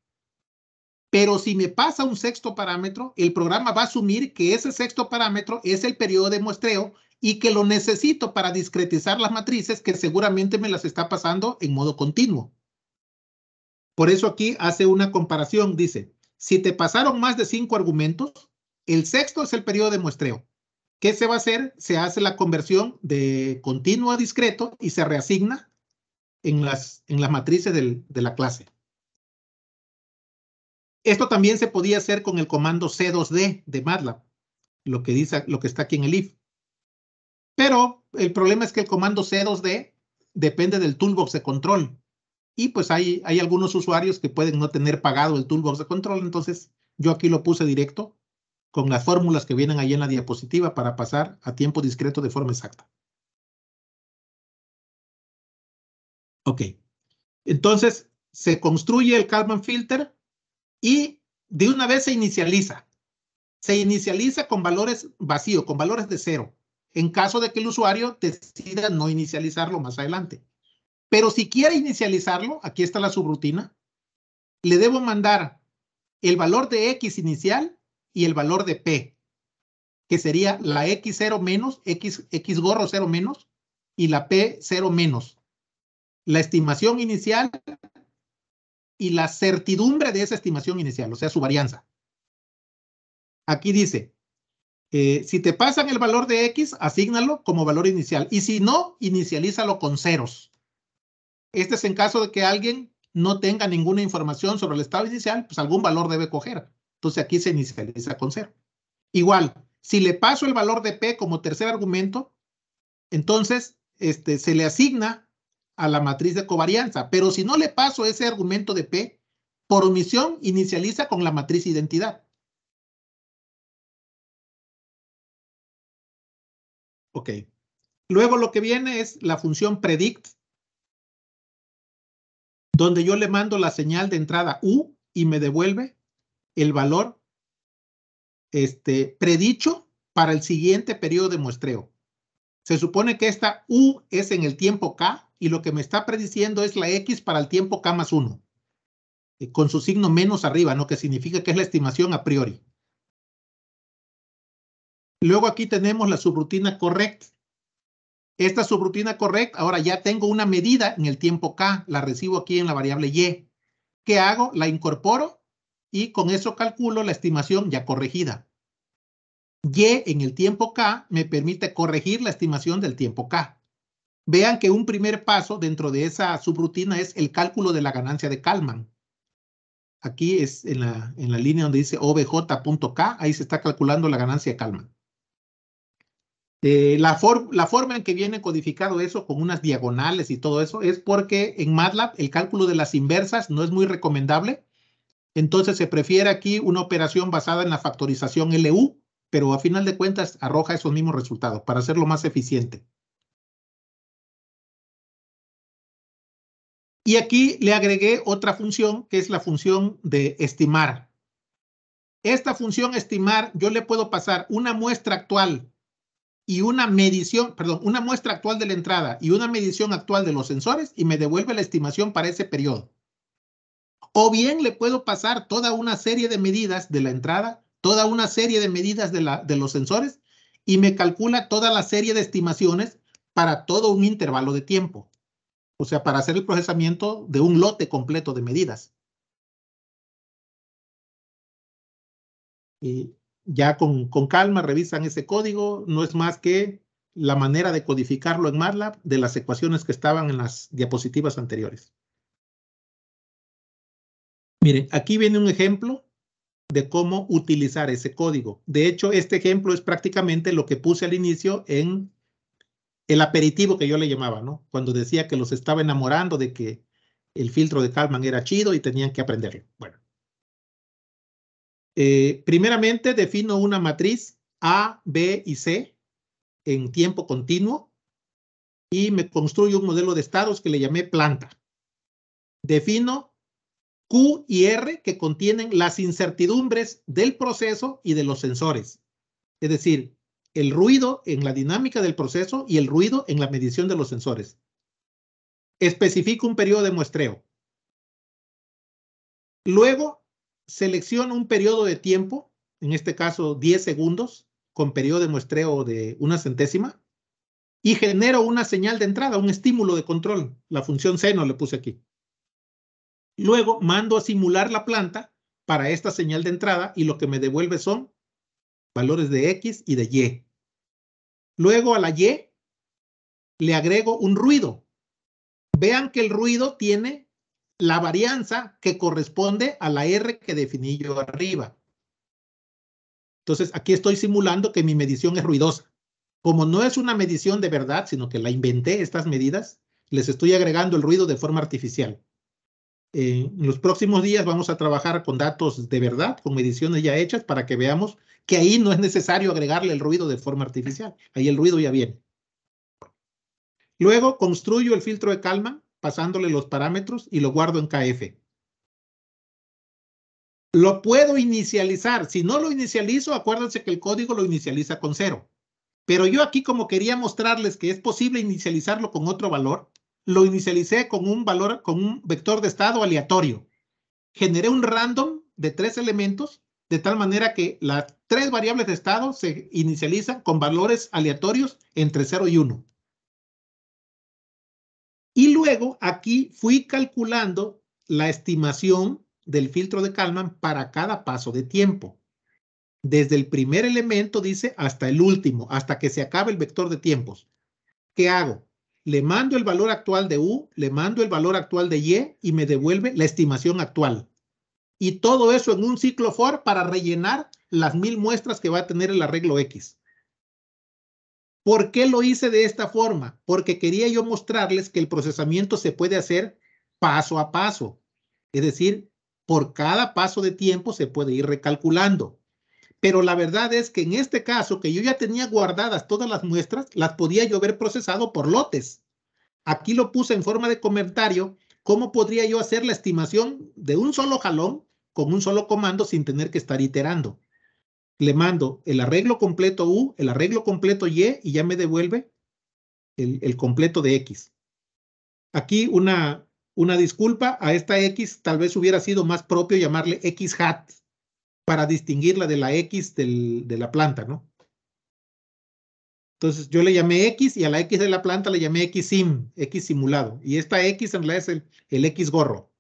Pero si me pasa un sexto parámetro, el programa va a asumir que ese sexto parámetro es el periodo de muestreo y que lo necesito para discretizar las matrices que seguramente me las está pasando en modo continuo. Por eso aquí hace una comparación, dice, si te pasaron más de 5 argumentos, el sexto es el periodo de muestreo. ¿Qué se va a hacer? Se hace la conversión de continuo a discreto y se reasigna en las matrices de la clase. Esto también se podía hacer con el comando C2D de MATLAB, lo que está aquí en el if. Pero el problema es que el comando C2D depende del toolbox de control. Y pues hay algunos usuarios que pueden no tener pagado el toolbox de control, entonces yo aquí lo puse directo con las fórmulas que vienen ahí en la diapositiva para pasar a tiempo discreto de forma exacta. Ok. Entonces se construye el Kalman Filter y de una vez se inicializa. Se inicializa con valores vacíos, con valores de 0, en caso de que el usuario decida no inicializarlo más adelante. Pero si quiere inicializarlo, aquí está la subrutina, le debo mandar el valor de X inicial y el valor de P, que sería la X0 menos, X gorro 0 menos y la P 0 menos. La estimación inicial y la certidumbre de esa estimación inicial, o sea, su varianza. Aquí dice, si te pasan el valor de X, asígnalo como valor inicial. Y si no, inicialízalo con ceros. Este es en caso de que alguien no tenga ninguna información sobre el estado inicial, pues algún valor debe coger. Entonces aquí se inicializa con 0. Igual, si le paso el valor de P como tercer argumento, entonces se le asigna a la matriz de covarianza. Pero si no le paso ese argumento de P, por omisión inicializa con la matriz identidad. Ok. Luego lo que viene es la función predict, donde yo le mando la señal de entrada U y me devuelve el valor predicho para el siguiente periodo de muestreo. Se supone que esta U es en el tiempo K y lo que me está prediciendo es la X para el tiempo K más 1, con su signo menos arriba, ¿no? Que significa que es la estimación a priori. Luego aquí tenemos la subrutina correct. Esta subrutina correct, ahora ya tengo una medida en el tiempo K, la recibo aquí en la variable Y. ¿Qué hago? La incorporo y con eso calculo la estimación ya corregida. Y en el tiempo K me permite corregir la estimación del tiempo K. Vean que un primer paso dentro de esa subrutina es el cálculo de la ganancia de Kalman. Aquí es en la línea donde dice obj.k, ahí se está calculando la ganancia de Kalman. La forma en que viene codificado eso con unas diagonales y todo eso es porque en MATLAB el cálculo de las inversas no es muy recomendable. Entonces se prefiere aquí una operación basada en la factorización LU, pero a final de cuentas arroja esos mismos resultados para hacerlo más eficiente. Y aquí le agregué otra función que es la función de estimar. Esta función estimar yo le puedo pasar una muestra actual y una medición, perdón, una muestra actual de la entrada y una medición actual de los sensores y me devuelve la estimación para ese periodo. O bien le puedo pasar toda una serie de medidas de la entrada, toda una serie de medidas de los sensores y me calcula toda la serie de estimaciones para todo un intervalo de tiempo. O sea, para hacer el procesamiento de un lote completo de medidas. Y ya con calma revisan ese código, no es más que la manera de codificarlo en MATLAB de las ecuaciones que estaban en las diapositivas anteriores. Miren, aquí viene un ejemplo de cómo utilizar ese código. De hecho, este ejemplo es prácticamente lo que puse al inicio en el aperitivo que yo le llamaba, ¿no? Cuando decía que los estaba enamorando de que el filtro de Kalman era chido y tenían que aprenderlo. Bueno. Primeramente defino una matriz A, B y C en tiempo continuo y me construyo un modelo de estados que le llamé planta. Defino Q y R que contienen las incertidumbres del proceso y de los sensores. Es decir, el ruido en la dinámica del proceso y el ruido en la medición de los sensores. Especifico un periodo de muestreo. Luego, selecciono un periodo de tiempo, en este caso 10 segundos, con periodo de muestreo de 1/100, y genero una señal de entrada, un estímulo de control. La función seno le puse aquí. Luego, mando a simular la planta para esta señal de entrada y lo que me devuelve son valores de X y de Y. Luego a la Y le agrego un ruido. Vean que el ruido tiene la varianza que corresponde a la R que definí yo arriba. Entonces, aquí estoy simulando que mi medición es ruidosa. Como no es una medición de verdad, sino que la inventé, estas medidas, les estoy agregando el ruido de forma artificial. En los próximos días vamos a trabajar con datos de verdad, con mediciones ya hechas, para que veamos que ahí no es necesario agregarle el ruido de forma artificial. Ahí el ruido ya viene. Luego construyo el filtro de Kalman, pasándole los parámetros y lo guardo en KF. Lo puedo inicializar. Si no lo inicializo, acuérdense que el código lo inicializa con 0. Pero yo aquí, como quería mostrarles que es posible inicializarlo con otro valor, lo inicialicé con un valor, con un vector de estado aleatorio. Generé un random de 3 elementos, de tal manera que las 3 variables de estado se inicializan con valores aleatorios entre 0 y 1. Y luego aquí fui calculando la estimación del filtro de Kalman para cada paso de tiempo. Desde el primer elemento, dice, hasta el último, hasta que se acabe el vector de tiempos. ¿Qué hago? Le mando el valor actual de U, le mando el valor actual de Y y me devuelve la estimación actual. Y todo eso en un ciclo for para rellenar las 1000 muestras que va a tener el arreglo X. ¿Por qué lo hice de esta forma? Porque quería yo mostrarles que el procesamiento se puede hacer paso a paso. Es decir, por cada paso de tiempo se puede ir recalculando. Pero la verdad es que en este caso, que yo ya tenía guardadas todas las muestras, las podía yo haber procesado por lotes. Aquí lo puse en forma de comentario ¿cómo podría yo hacer la estimación de un solo jalón con un solo comando sin tener que estar iterando? Le mando el arreglo completo U, el arreglo completo Y, y ya me devuelve el completo de X. Aquí una disculpa, a esta X tal vez hubiera sido más propio llamarle X hat para distinguirla de la X de la planta, ¿no? Entonces yo le llamé X y a la X de la planta le llamé XSIM, X simulado. Y esta X en realidad es el X gorro.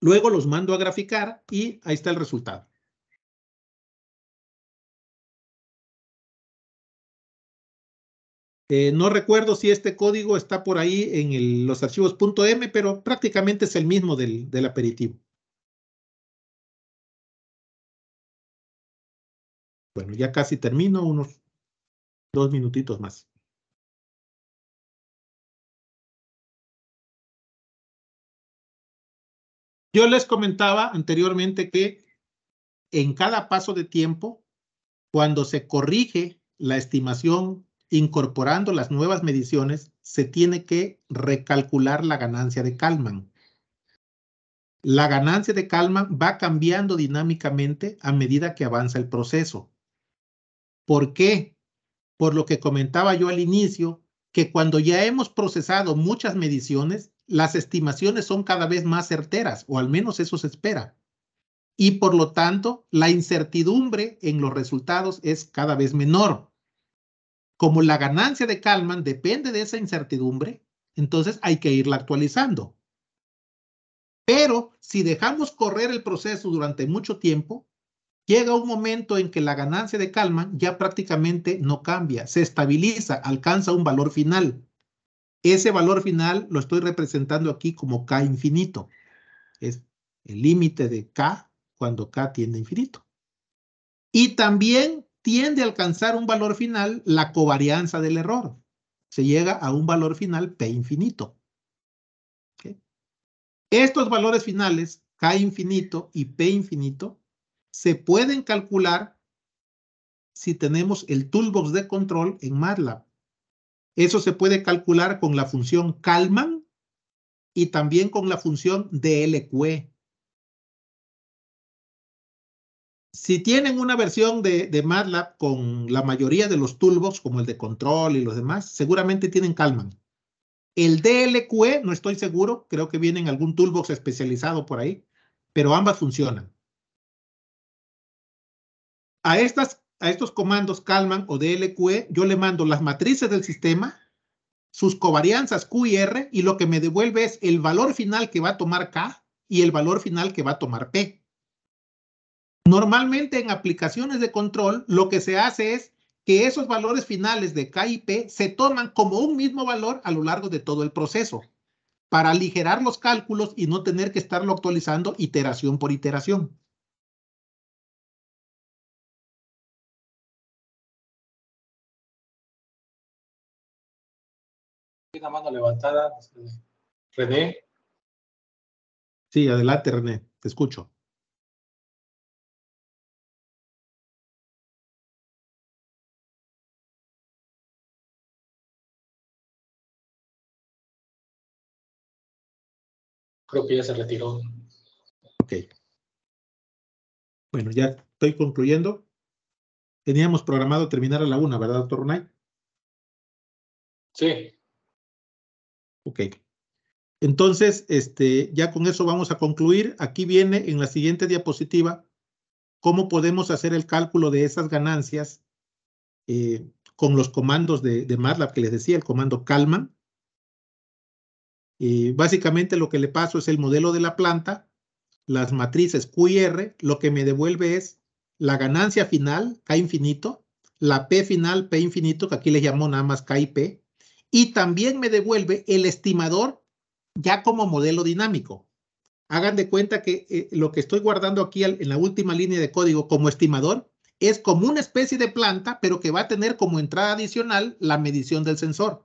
Luego los mando a graficar y ahí está el resultado. No recuerdo si este código está por ahí en los archivos .m, pero prácticamente es el mismo del aperitivo. Bueno, ya casi termino, unos 2 minutitos más. Yo les comentaba anteriormente que en cada paso de tiempo, cuando se corrige la estimación incorporando las nuevas mediciones, se tiene que recalcular la ganancia de Kalman. La ganancia de Kalman va cambiando dinámicamente a medida que avanza el proceso. ¿Por qué? Por lo que comentaba yo al inicio, que cuando ya hemos procesado muchas mediciones, las estimaciones son cada vez más certeras, o al menos eso se espera. Y por lo tanto, la incertidumbre en los resultados es cada vez menor. Como la ganancia de Kalman depende de esa incertidumbre, entonces hay que irla actualizando. Pero si dejamos correr el proceso durante mucho tiempo, llega un momento en que la ganancia de Kalman ya prácticamente no cambia, se estabiliza, alcanza un valor final. Ese valor final lo estoy representando aquí como K infinito. Es el límite de K cuando K tiende a infinito. Y también tiende a alcanzar un valor final la covarianza del error. Se llega a un valor final P infinito. ¿Okay? Estos valores finales, K infinito y P infinito, se pueden calcular si tenemos el toolbox de control en MATLAB. Eso se puede calcular con la función Kalman y también con la función DLQE. Si tienen una versión de MATLAB con la mayoría de los toolbox, como el de control y los demás, seguramente tienen Kalman. El DLQE, no estoy seguro, creo que viene en algún toolbox especializado por ahí, pero ambas funcionan. A estos comandos Kalman o DLQE, yo le mando las matrices del sistema, sus covarianzas Q y R, y lo que me devuelve es el valor final que va a tomar K y el valor final que va a tomar P. Normalmente en aplicaciones de control, lo que se hace es que esos valores finales de K y P se toman como un mismo valor a lo largo de todo el proceso, para aligerar los cálculos y no tener que estarlo actualizando iteración por iteración. Una mano levantada, René. Sí, adelante, René, te escucho. Creo que ya se retiró. Ok. Bueno, ya estoy concluyendo. Teníamos programado terminar a la 1, ¿verdad, doctor Runay? Sí. Ok. Entonces, ya con eso vamos a concluir. Aquí viene en la siguiente diapositiva cómo podemos hacer el cálculo de esas ganancias con los comandos de MATLAB que les decía, el comando Kalman. Básicamente lo que le paso es el modelo de la planta, las matrices Q y R, lo que me devuelve es la ganancia final, K infinito, la P final, P infinito, que aquí les llamo nada más K y P, y también me devuelve el estimador ya como modelo dinámico. Hagan de cuenta que lo que estoy guardando aquí en la última línea de código como estimador es como una especie de planta, pero que va a tener como entrada adicional la medición del sensor.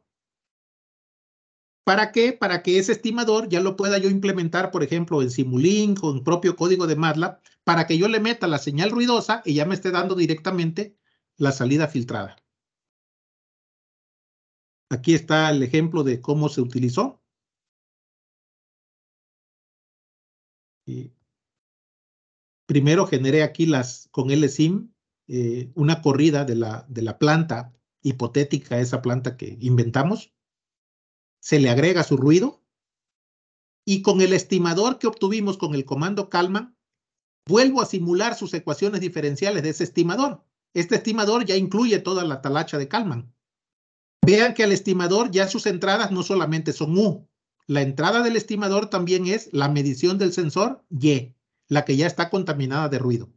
¿Para qué? Para que ese estimador ya lo pueda yo implementar, por ejemplo, en Simulink o en propio código de MATLAB, para que yo le meta la señal ruidosa y ya me esté dando directamente la salida filtrada. Aquí está el ejemplo de cómo se utilizó. Primero generé aquí con LSIM una corrida de la planta hipotética, esa planta que inventamos. Se le agrega su ruido y con el estimador que obtuvimos con el comando Kalman, vuelvo a simular sus ecuaciones diferenciales de ese estimador. Este estimador ya incluye toda la talacha de Kalman. Vean que al estimador ya sus entradas no solamente son U. La entrada del estimador también es la medición del sensor Y, la que ya está contaminada de ruido.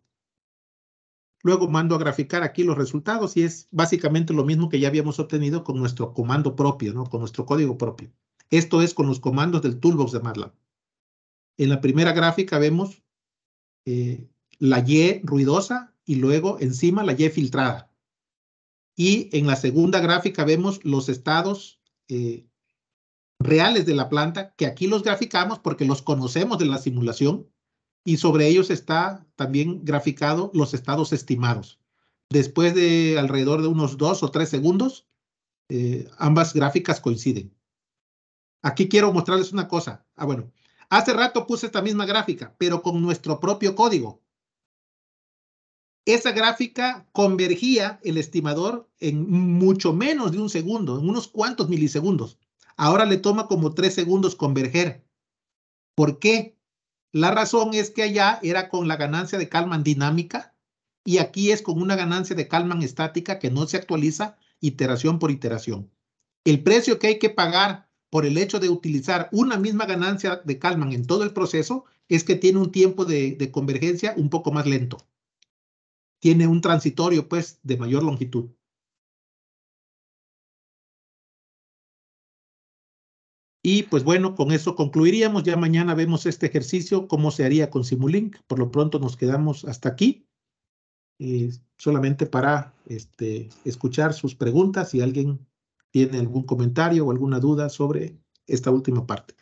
Luego mando a graficar aquí los resultados y es básicamente lo mismo que ya habíamos obtenido con nuestro comando propio, ¿no? Con nuestro código propio. Esto es con los comandos del Toolbox de MATLAB. En la primera gráfica vemos la Y ruidosa y luego encima la Y filtrada. Y en la segunda gráfica vemos los estados reales de la planta, que aquí los graficamos porque los conocemos de la simulación y sobre ellos está también graficado los estados estimados. Después de alrededor de unos 2 o 3 segundos, ambas gráficas coinciden. Aquí quiero mostrarles una cosa. Bueno, hace rato puse esta misma gráfica, pero con nuestro propio código. Esa gráfica convergía el estimador en mucho menos de un segundo, en unos cuantos milisegundos. Ahora le toma como 3 segundos converger. ¿Por qué? La razón es que allá era con la ganancia de Kalman dinámica y aquí es con una ganancia de Kalman estática que no se actualiza iteración por iteración. El precio que hay que pagar por el hecho de utilizar una misma ganancia de Kalman en todo el proceso es que tiene un tiempo de convergencia un poco más lento. Tiene un transitorio, pues, de mayor longitud. Y pues bueno, con eso concluiríamos. Ya mañana vemos este ejercicio, cómo se haría con Simulink. Por lo pronto nos quedamos hasta aquí. Solamente para escuchar sus preguntas si alguien tiene algún comentario o alguna duda sobre esta última parte.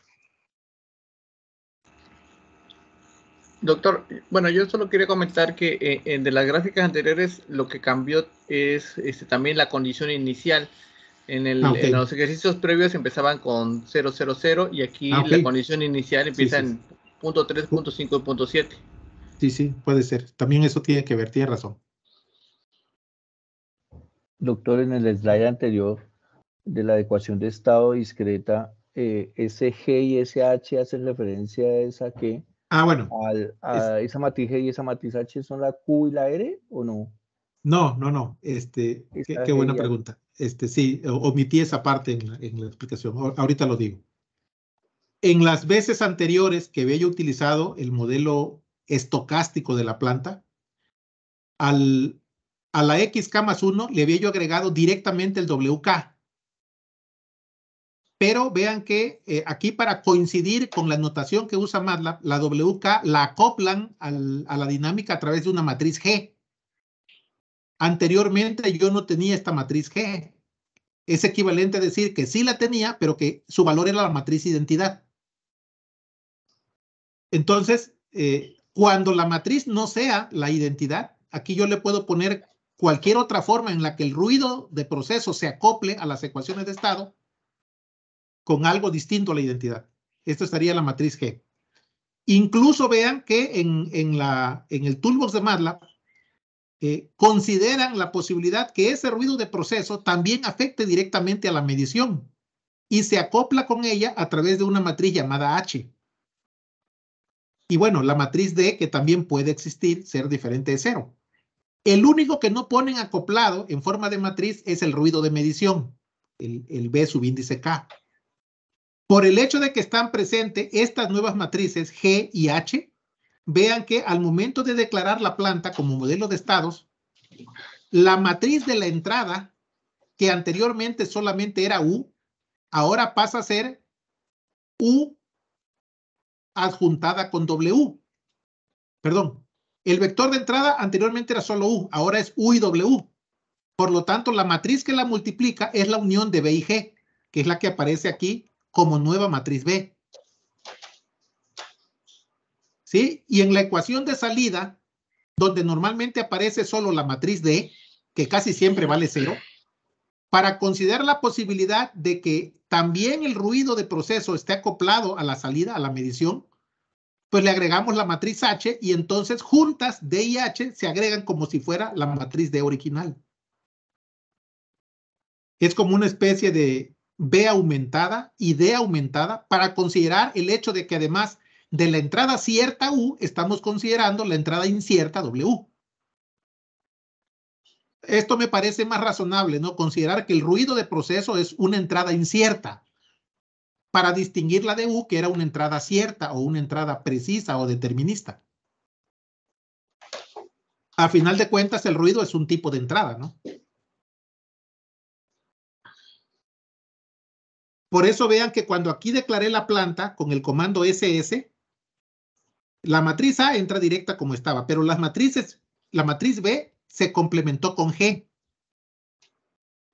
Doctor, bueno, yo solo quería comentar que de las gráficas anteriores lo que cambió es también la condición inicial. En los ejercicios previos empezaban con 0, 0, 0 y aquí la condición inicial empieza en punto 3, punto 5 y punto 7. Sí, puede ser. También eso tiene que ver, tiene razón. Doctor, en el slide anterior de la adecuación de estado discreta, ese G y ese H hacen referencia a esa que... bueno. ¿Esa matriz G y esa matriz H son la Q y la R o no? No. Qué buena pregunta. Sí, omití esa parte en la explicación. Ahorita lo digo. En las veces anteriores que había utilizado el modelo estocástico de la planta, a la XK más 1 le había yo agregado directamente el WK. Pero vean que aquí para coincidir con la notación que usa MATLAB, la WK la acoplan a la dinámica a través de una matriz G. Anteriormente yo no tenía esta matriz G. Es equivalente a decir que sí la tenía, pero que su valor era la matriz identidad. Entonces, cuando la matriz no sea la identidad, aquí yo le puedo poner cualquier otra forma en la que el ruido de proceso se acople a las ecuaciones de estado con algo distinto a la identidad. Esto estaría la matriz G. Incluso vean que en el Toolbox de MATLAB consideran la posibilidad que ese ruido de proceso también afecte directamente a la medición y se acopla con ella a través de una matriz llamada H. Y bueno, la matriz D, que también puede existir, ser diferente de 0. El único que no ponen acoplado en forma de matriz es el ruido de medición, el B subíndice K. Por el hecho de que están presentes estas nuevas matrices G y H, vean que al momento de declarar la planta como modelo de estados, la matriz de la entrada, que anteriormente solamente era U, ahora pasa a ser U adjuntada con W. Perdón, el vector de entrada anteriormente era solo U, ahora es U y W. Por lo tanto, la matriz que la multiplica es la unión de B y G, que es la que aparece aquí como nueva matriz B. ¿Sí? Y en la ecuación de salida, donde normalmente aparece solo la matriz D, que casi siempre vale 0, para considerar la posibilidad de que también el ruido de proceso esté acoplado a la salida, a la medición, pues le agregamos la matriz H y entonces juntas D y H se agregan como si fuera la matriz D original. Es como una especie de B aumentada y D aumentada para considerar el hecho de que además de la entrada cierta U, estamos considerando la entrada incierta W. Esto me parece más razonable, ¿no? Considerar que el ruido de proceso es una entrada incierta para distinguirla de U, que era una entrada cierta o una entrada precisa o determinista. A final de cuentas, el ruido es un tipo de entrada, ¿no? Por eso vean que cuando aquí declaré la planta con el comando SS, la matriz A entra directa como estaba, pero las matrices, la matriz B se complementó con G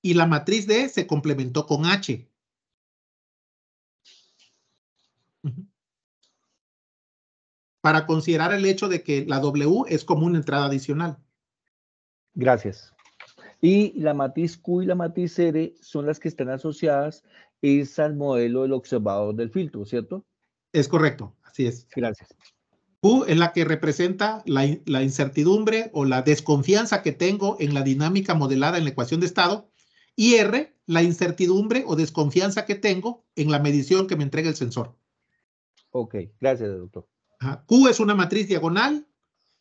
y la matriz D se complementó con H. Para considerar el hecho de que la W es como una entrada adicional. Gracias. Y la matriz Q y la matriz R son las que están asociadas es al modelo del observador del filtro, ¿cierto? Es correcto, así es. Gracias. Q es la que representa la incertidumbre o la desconfianza que tengo en la dinámica modelada en la ecuación de estado. Y R, la incertidumbre o desconfianza que tengo en la medición que me entrega el sensor. Ok, gracias, doctor. Q es una matriz diagonal.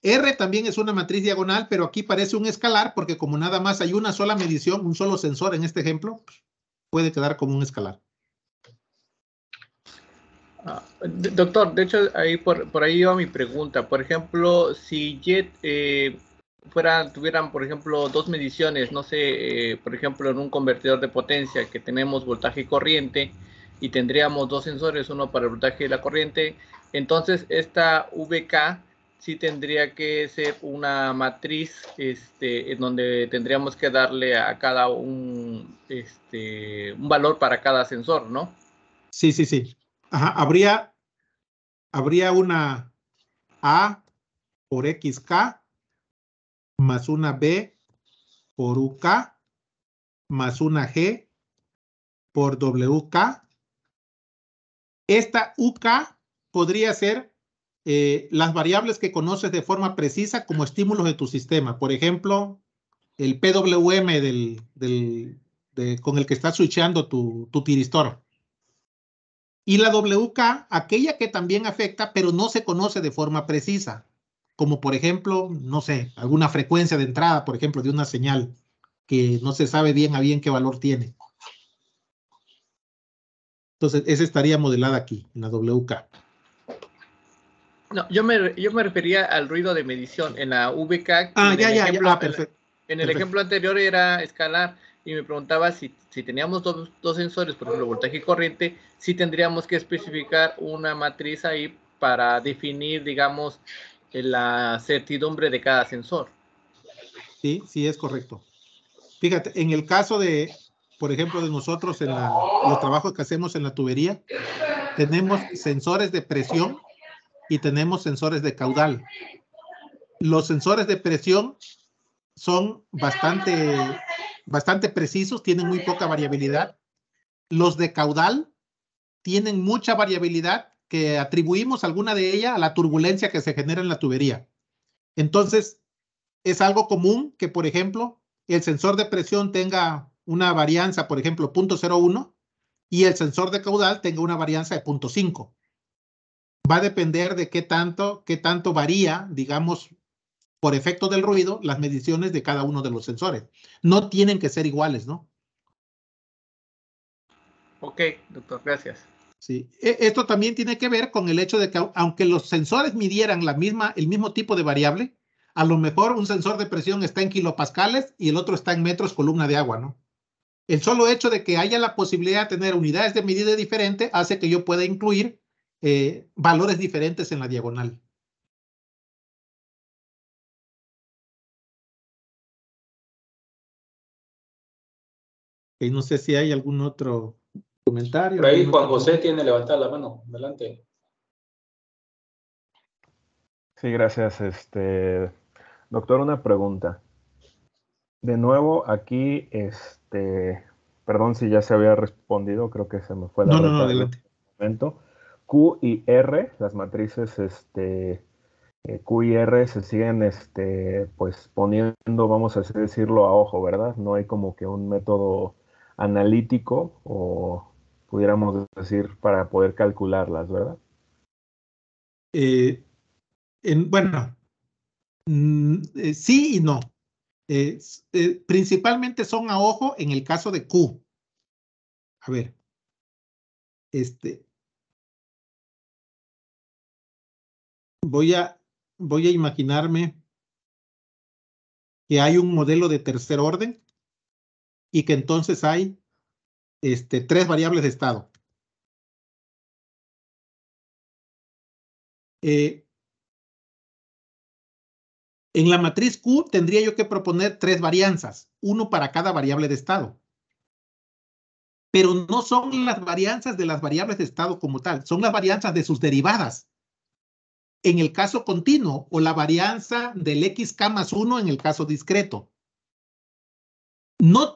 R también es una matriz diagonal, pero aquí parece un escalar porque como nada más hay una sola medición, un solo sensor en este ejemplo, puede quedar como un escalar. Doctor, de hecho, ahí por ahí iba mi pregunta. Por ejemplo, si JET tuvieran, por ejemplo, dos mediciones, no sé, por ejemplo, en un convertidor de potencia que tenemos voltaje y corriente y tendríamos dos sensores, uno para el voltaje y la corriente, entonces esta VK sí tendría que ser una matriz en donde tendríamos que darle a cada un valor para cada sensor, ¿no? Sí, sí, sí. Ajá, habría una A por XK más una B por UK más una G por WK. Esta UK podría ser las variables que conoces de forma precisa como estímulos de tu sistema. Por ejemplo, el PWM con el que estás switchando tu tiristor. Y la WK, aquella que también afecta, pero no se conoce de forma precisa. Como por ejemplo, no sé, alguna frecuencia de entrada, por ejemplo, de una señal que no se sabe bien a bien qué valor tiene. Entonces, esa estaría modelada aquí, en la WK. No, yo me refería al ruido de medición en la VK. Perfecto. En el ejemplo anterior era escalar y me preguntaba si teníamos dos sensores, por ejemplo, voltaje y corriente, si tendríamos que especificar una matriz ahí para definir, digamos, la certidumbre de cada sensor. Sí, sí, es correcto. Fíjate, en el caso de, por ejemplo, de nosotros en los trabajos que hacemos en la tubería, tenemos sensores de presión y tenemos sensores de caudal. Los sensores de presión son bastante precisos, tienen muy poca variabilidad. Los de caudal tienen mucha variabilidad que atribuimos alguna de ella a la turbulencia que se genera en la tubería. Entonces, es algo común que, por ejemplo, el sensor de presión tenga una varianza, por ejemplo, 0.01 y el sensor de caudal tenga una varianza de 0.5. Va a depender de qué tanto varía, digamos, por efecto del ruido, las mediciones de cada uno de los sensores. No tienen que ser iguales, ¿no? Ok, doctor, gracias. Sí. Esto también tiene que ver con el hecho de que aunque los sensores midieran el mismo tipo de variable, a lo mejor un sensor de presión está en kilopascales y el otro está en metros columna de agua, ¿no? El solo hecho de que haya la posibilidad de tener unidades de medida diferentes hace que yo pueda incluir valores diferentes en la diagonal. Y no sé si hay algún otro comentario. Por ahí Juan José tiene levantada la mano. Adelante. Sí, gracias. Doctor, una pregunta. De nuevo, aquí, perdón si ya se había respondido, creo que se me fue la No, adelante. momento. Q y R, las matrices Q y R se siguen pues poniendo, vamos a así decirlo, a ojo, ¿verdad? No hay como que un método analítico o pudiéramos decir para poder calcularlas, ¿verdad? Bueno, sí y no. Principalmente son a ojo en el caso de Q. A ver, voy a imaginarme que hay un modelo de tercer orden y que entonces hay 3 variables de estado. En la matriz Q tendría yo que proponer 3 varianzas, uno para cada variable de estado. Pero no son las varianzas de las variables de estado como tal, son las varianzas de sus derivadas. En el caso continuo, o la varianza del xk más 1 en el caso discreto. No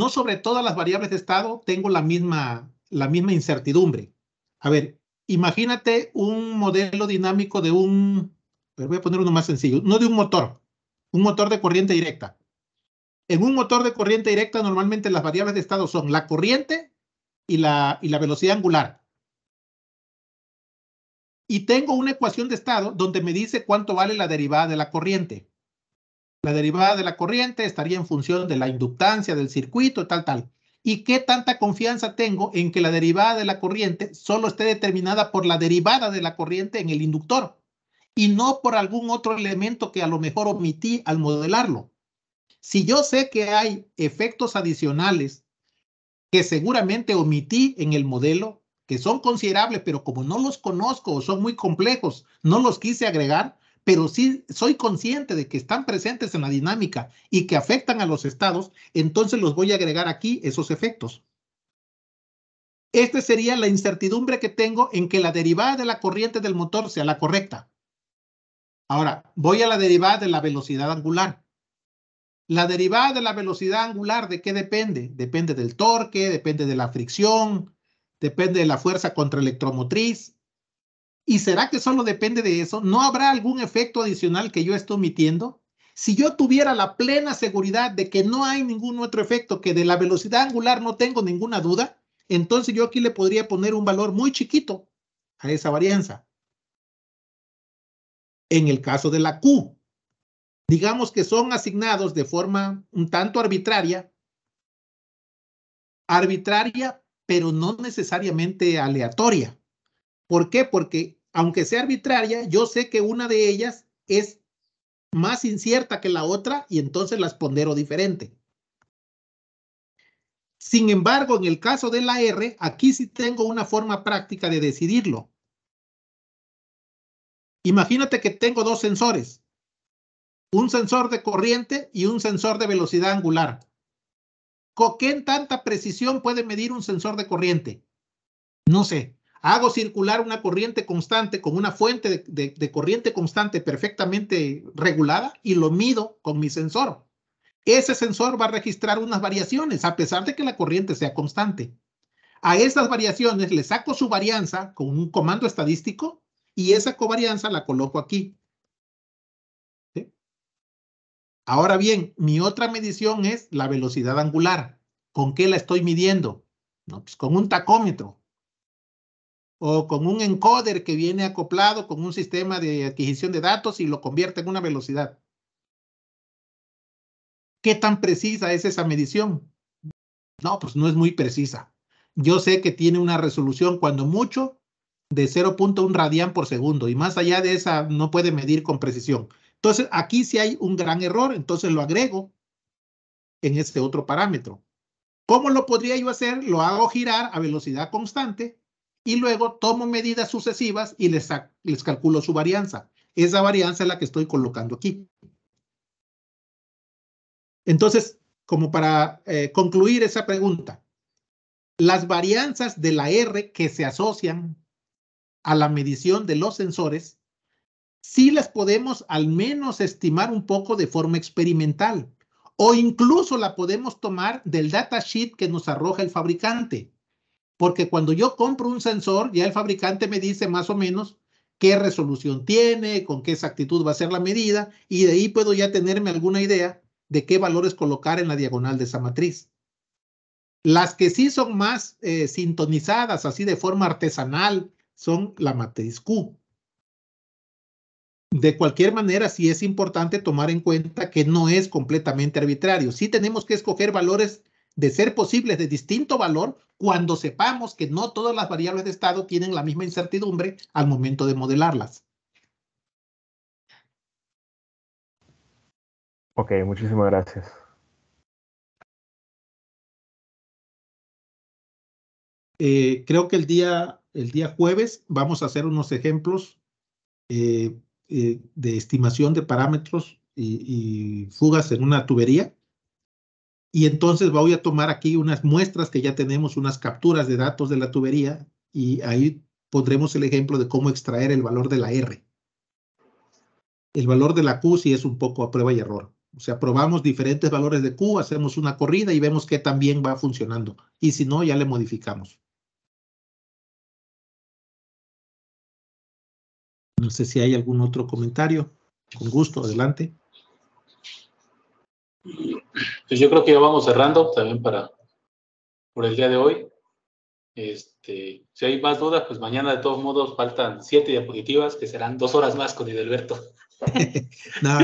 sobre todas las variables de estado tengo la misma incertidumbre. A ver, imagínate un modelo dinámico de voy a poner uno más sencillo, no de un motor de corriente directa. En un motor de corriente directa normalmente las variables de estado son la corriente y la velocidad angular. Y tengo una ecuación de estado donde me dice cuánto vale la derivada de la corriente. La derivada de la corriente estaría en función de la inductancia del circuito, tal. ¿Y qué tanta confianza tengo en que la derivada de la corriente solo esté determinada por la derivada de la corriente en el inductor y no por algún otro elemento que a lo mejor omití al modelarlo? Si yo sé que hay efectos adicionales que seguramente omití en el modelo, que son considerables, pero como no los conozco o son muy complejos, no los quise agregar, pero sí soy consciente de que están presentes en la dinámica y que afectan a los estados, entonces los voy a agregar aquí, esos efectos. Esta sería la incertidumbre que tengo en que la derivada de la corriente del motor sea la correcta. Ahora, voy a la derivada de la velocidad angular. La derivada de la velocidad angular, ¿de qué depende? Depende del torque, depende de la fricción, depende de la fuerza contraelectromotriz. ¿Y será que solo depende de eso? ¿No habrá algún efecto adicional que yo esté omitiendo? Si yo tuviera la plena seguridad de que no hay ningún otro efecto, que de la velocidad angular no tengo ninguna duda, entonces yo aquí le podría poner un valor muy chiquito a esa varianza. En el caso de la Q, digamos que son asignados de forma un tanto arbitraria, pero no necesariamente aleatoria. ¿Por qué? Porque aunque sea arbitraria, yo sé que una de ellas es más incierta que la otra y entonces las pondero diferente. Sin embargo, en el caso de la R, aquí sí tengo una forma práctica de decidirlo. Imagínate que tengo 2 sensores, un sensor de corriente y un sensor de velocidad angular. ¿Con qué tanta precisión puede medir un sensor de corriente? No sé. Hago circular una corriente constante con una fuente de corriente constante perfectamente regulada y lo mido con mi sensor. Ese sensor va a registrar unas variaciones a pesar de que la corriente sea constante. A esas variaciones le saco su varianza con un comando estadístico y esa covarianza la coloco aquí. ¿Sí? Ahora bien, mi otra medición es la velocidad angular. ¿Con qué la estoy midiendo? No, pues con un tacómetro. O con un encoder que viene acoplado con un sistema de adquisición de datos y lo convierte en una velocidad. ¿Qué tan precisa es esa medición? No, pues no es muy precisa. Yo sé que tiene una resolución cuando mucho de 0.1 radián por segundo y más allá de esa no puede medir con precisión. Entonces aquí sí hay un gran error, entonces lo agrego en este otro parámetro. ¿Cómo lo podría yo hacer? Lo hago girar a velocidad constante y luego tomo medidas sucesivas y les calculo su varianza. Esa varianza es la que estoy colocando aquí. Entonces, como para concluir esa pregunta, las varianzas de la R que se asocian a la medición de los sensores, sí las podemos al menos estimar un poco de forma experimental o incluso la podemos tomar del datasheet que nos arroja el fabricante. porque cuando yo compro un sensor, ya el fabricante me dice más o menos qué resolución tiene, con qué exactitud va a ser la medida, y de ahí puedo ya tenerme alguna idea de qué valores colocar en la diagonal de esa matriz. Las que sí son más sintonizadas, así de forma artesanal, son la matriz Q. De cualquier manera, sí es importante tomar en cuenta que no es completamente arbitrario. Sí tenemos que escoger valores, de ser posibles, de distinto valor, cuando sepamos que no todas las variables de estado tienen la misma incertidumbre al momento de modelarlas. Ok, muchísimas gracias. Creo que el día jueves vamos a hacer unos ejemplos de estimación de parámetros y fugas en una tubería. Y entonces voy a tomar aquí unas muestras que ya tenemos, unas capturas de datos de la tubería, y ahí pondremos el ejemplo de cómo extraer el valor de la R. El valor de la Q sí es un poco a prueba y error. O sea, probamos diferentes valores de Q, hacemos una corrida y vemos que también va funcionando. Y si no, ya le modificamos. No sé si hay algún otro comentario. Con gusto, adelante. Pues yo creo que ya vamos cerrando también por el día de hoy. Si hay más dudas, pues mañana de todos modos faltan 7 diapositivas, que serán 2 horas más con Idelberto. No,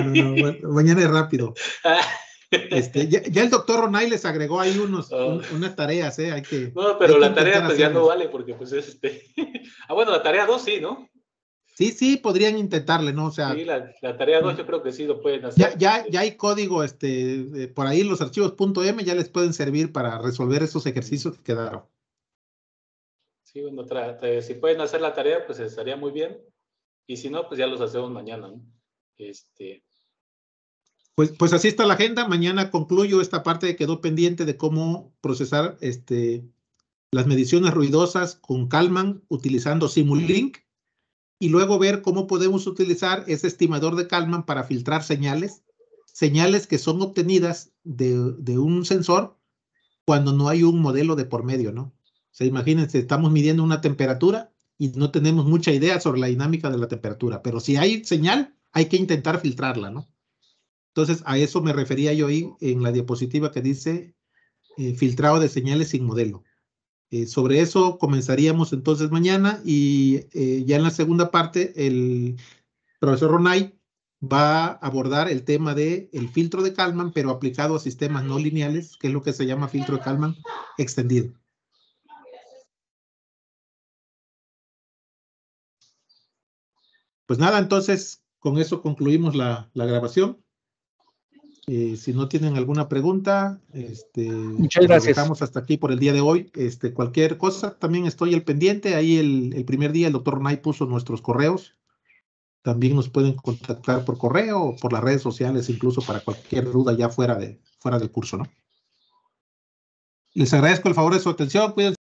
mañana es rápido. Ya el doctor Ronay les agregó ahí unas tareas, hay que... No, pero hay la que tarea pues ya hacerlas. no vale, porque pues es bueno, la tarea 2 sí, ¿no? Sí, podrían intentarle, ¿no? O sea... Sí, la tarea 2 yo creo que sí lo pueden hacer. Ya hay código, por ahí los archivos .m ya les pueden servir para resolver esos ejercicios que quedaron. Sí, bueno, si pueden hacer la tarea, pues estaría muy bien. Y si no, pues ya los hacemos mañana, ¿no? Pues así está la agenda. Mañana concluyo esta parte que quedó pendiente de cómo procesar las mediciones ruidosas con Kalman utilizando Simulink, y luego ver cómo podemos utilizar ese estimador de Kalman para filtrar señales que son obtenidas de un sensor cuando no hay un modelo de por medio, ¿no? O sea, imagínense, estamos midiendo una temperatura y no tenemos mucha idea sobre la dinámica de la temperatura, pero si hay señal, hay que intentar filtrarla, ¿no? Entonces, a eso me refería yo ahí en la diapositiva que dice filtrado de señales sin modelo. Sobre eso comenzaríamos entonces mañana, y ya en la segunda parte el profesor Ronay va a abordar el tema del filtro de Kalman, pero aplicado a sistemas no lineales, que es lo que se llama filtro de Kalman extendido. Pues nada, entonces con eso concluimos la grabación. Si no tienen alguna pregunta, muchas gracias. Dejamos hasta aquí por el día de hoy. Cualquier cosa, también estoy al pendiente. Ahí el primer día el doctor Ronay puso nuestros correos. También nos pueden contactar por correo o por las redes sociales, incluso para cualquier duda ya fuera del curso, ¿no? Les agradezco el favor de su atención. Cuídense.